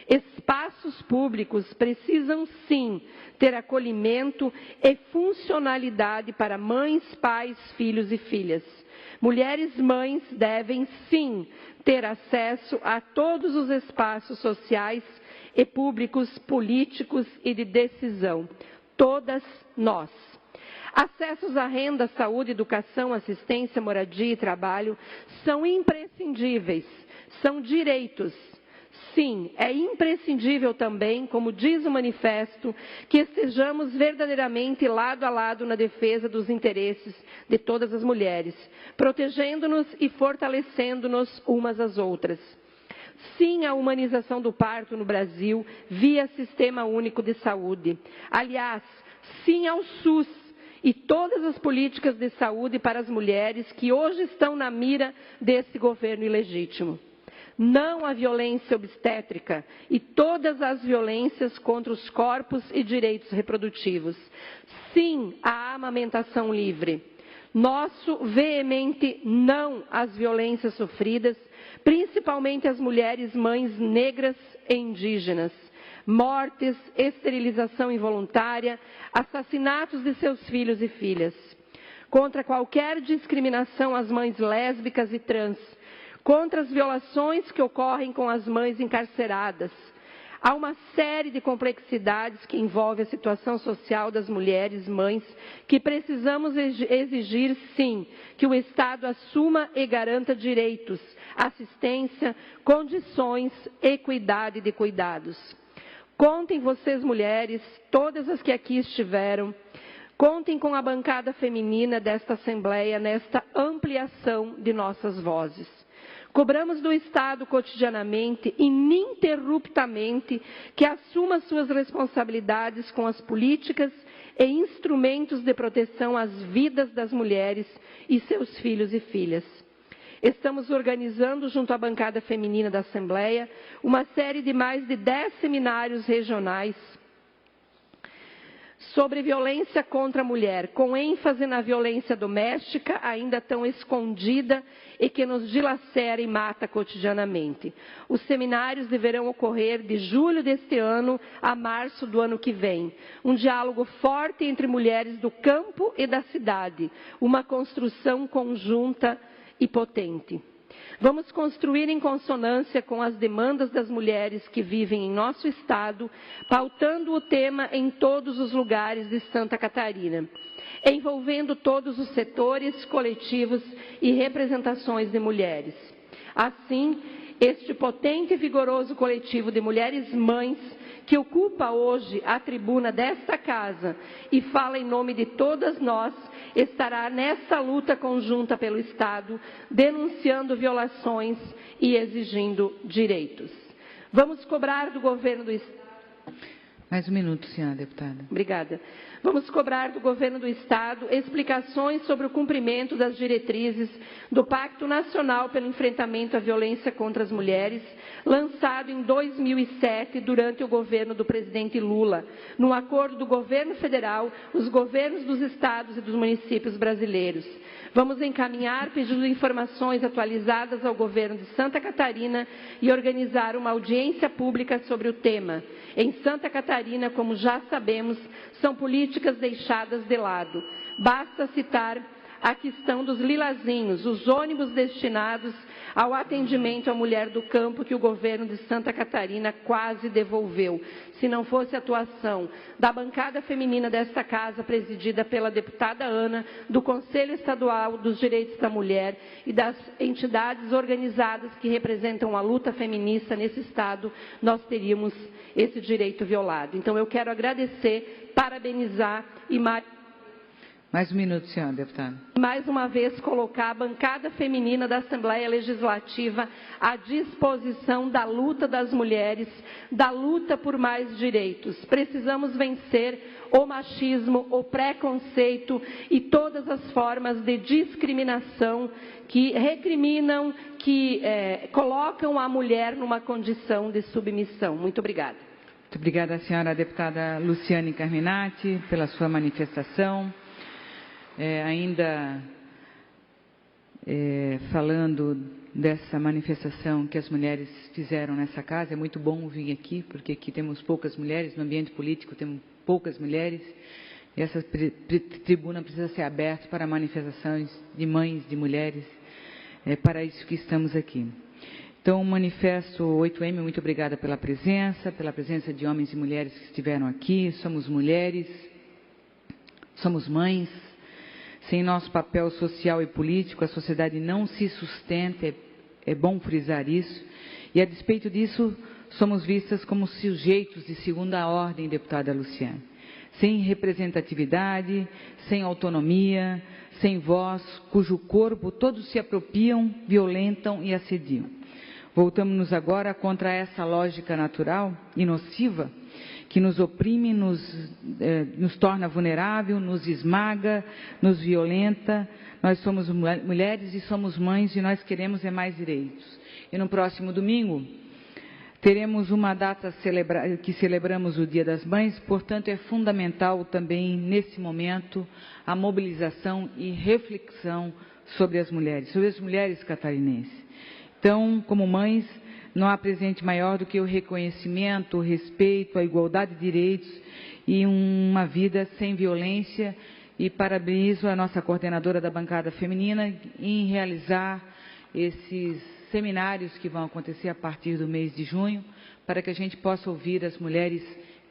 [SPEAKER 11] Espaços públicos precisam sim ter acolhimento e funcionalidade para mães, pais, filhos e filhas. Mulheres mães devem sim ter acesso a todos os espaços sociais e públicos, políticos e de decisão. Todas nós. Acessos à renda, saúde, educação, assistência, moradia e trabalho são imprescindíveis, são direitos. Sim, é imprescindível também, como diz o manifesto, que estejamos verdadeiramente lado a lado na defesa dos interesses de todas as mulheres, protegendo-nos e fortalecendo-nos umas às outras. Sim, à humanização do parto no Brasil via Sistema Único de Saúde. Aliás, sim ao SUS e todas as políticas de saúde para as mulheres que hoje estão na mira desse governo ilegítimo. Não à violência obstétrica e todas as violências contra os corpos e direitos reprodutivos. Sim à amamentação livre. Nosso veemente não às violências sofridas, principalmente às mulheres mães negras e indígenas. Mortes, esterilização involuntária, assassinatos de seus filhos e filhas. Contra qualquer discriminação às mães lésbicas e trans. Contra as violações que ocorrem com as mães encarceradas. Há uma série de complexidades que envolve a situação social das mulheres mães que precisamos exigir, sim, que o Estado assuma e garanta direitos, assistência, condições, equidade de cuidados. Contem vocês, mulheres, todas as que aqui estiveram, contem com a bancada feminina desta Assembleia nesta ampliação de nossas vozes. Cobramos do Estado cotidianamente, ininterruptamente, que assuma suas responsabilidades com as políticas e instrumentos de proteção às vidas das mulheres e seus filhos e filhas. Estamos organizando, junto à bancada feminina da Assembleia, uma série de mais de 10 seminários regionais sobre violência contra a mulher, com ênfase na violência doméstica, ainda tão escondida e que nos dilacera e mata cotidianamente. Os seminários deverão ocorrer de julho deste ano a março do ano que vem. Um diálogo forte entre mulheres do campo e da cidade, uma construção conjunta e potente. Vamos construir em consonância com as demandas das mulheres que vivem em nosso estado, pautando o tema em todos os lugares de Santa Catarina, envolvendo todos os setores, coletivos e representações de mulheres. Assim, este potente e vigoroso coletivo de mulheres mães que ocupa hoje a tribuna desta casa e fala em nome de todas nós, estará nessa luta conjunta pelo Estado, denunciando violações e exigindo direitos. Vamos cobrar do governo do Estado.
[SPEAKER 1] Mais um minuto, senhora deputada.
[SPEAKER 11] Obrigada. Vamos cobrar do governo do Estado explicações sobre o cumprimento das diretrizes do Pacto Nacional pelo Enfrentamento à Violência contra as Mulheres, lançado em 2007 durante o governo do presidente Lula, num acordo do governo federal, os governos dos estados e dos municípios brasileiros. Vamos encaminhar pedidos de informações atualizadas ao governo de Santa Catarina e organizar uma audiência pública sobre o tema. Em Santa Catarina, como já sabemos, são políticas deixadas de lado. Basta citar a questão dos lilazinhos, os ônibus destinados ao atendimento à mulher do campo que o governo de Santa Catarina quase devolveu. Se não fosse a atuação da bancada feminina desta casa, presidida pela deputada Ana, do Conselho Estadual dos Direitos da Mulher e das entidades organizadas que representam a luta feminista nesse Estado, nós teríamos esse direito violado. Então, eu quero agradecer, parabenizar e
[SPEAKER 1] mais um minuto, senhora deputada.
[SPEAKER 11] Mais uma vez, colocar a bancada feminina da Assembleia Legislativa à disposição da luta das mulheres, da luta por mais direitos. Precisamos vencer o machismo, o preconceito e todas as formas de discriminação que recriminam, que colocam a mulher numa condição de submissão. Muito obrigada.
[SPEAKER 1] Muito obrigada, senhora deputada Luciane Carminati, pela sua manifestação. Falando dessa manifestação que as mulheres fizeram nessa casa, é muito bom vir aqui, porque aqui temos poucas mulheres, no ambiente político temos poucas mulheres, e essa tribuna precisa ser aberta para manifestações de mães, de mulheres, para isso que estamos aqui. Então, o manifesto 8M, muito obrigada pela presença de homens e mulheres que estiveram aqui. Somos mulheres, somos mães. Sem nosso papel social e político, a sociedade não se sustenta, é bom frisar isso. E, a despeito disso, somos vistas como sujeitos de segunda ordem, deputada Luciane. Sem representatividade, sem autonomia, sem voz, cujo corpo todos se apropriam, violentam e assediam. Voltamos-nos agora contra essa lógica natural e nociva que nos oprime, nos torna vulnerável, nos esmaga, nos violenta. Nós somos mulheres e somos mães e nós queremos mais direitos. E no próximo domingo teremos uma data que celebramos o Dia das Mães, portanto é fundamental também nesse momento a mobilização e reflexão sobre as mulheres catarinenses. Então, como mães, não há presente maior do que o reconhecimento, o respeito, a igualdade de direitos e uma vida sem violência. E parabenizo a nossa coordenadora da bancada feminina em realizar esses seminários que vão acontecer a partir do mês de junho, para que a gente possa ouvir as mulheres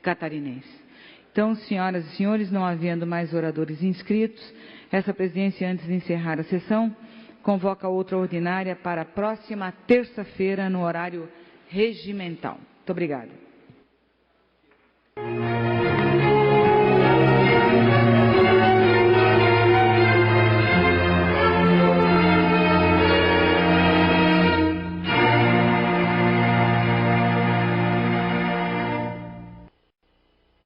[SPEAKER 1] catarinenses. Então, senhoras e senhores, não havendo mais oradores inscritos, essa presidência, antes de encerrar a sessão, convoca outra ordinária para a próxima terça-feira, no horário regimental. Muito obrigada.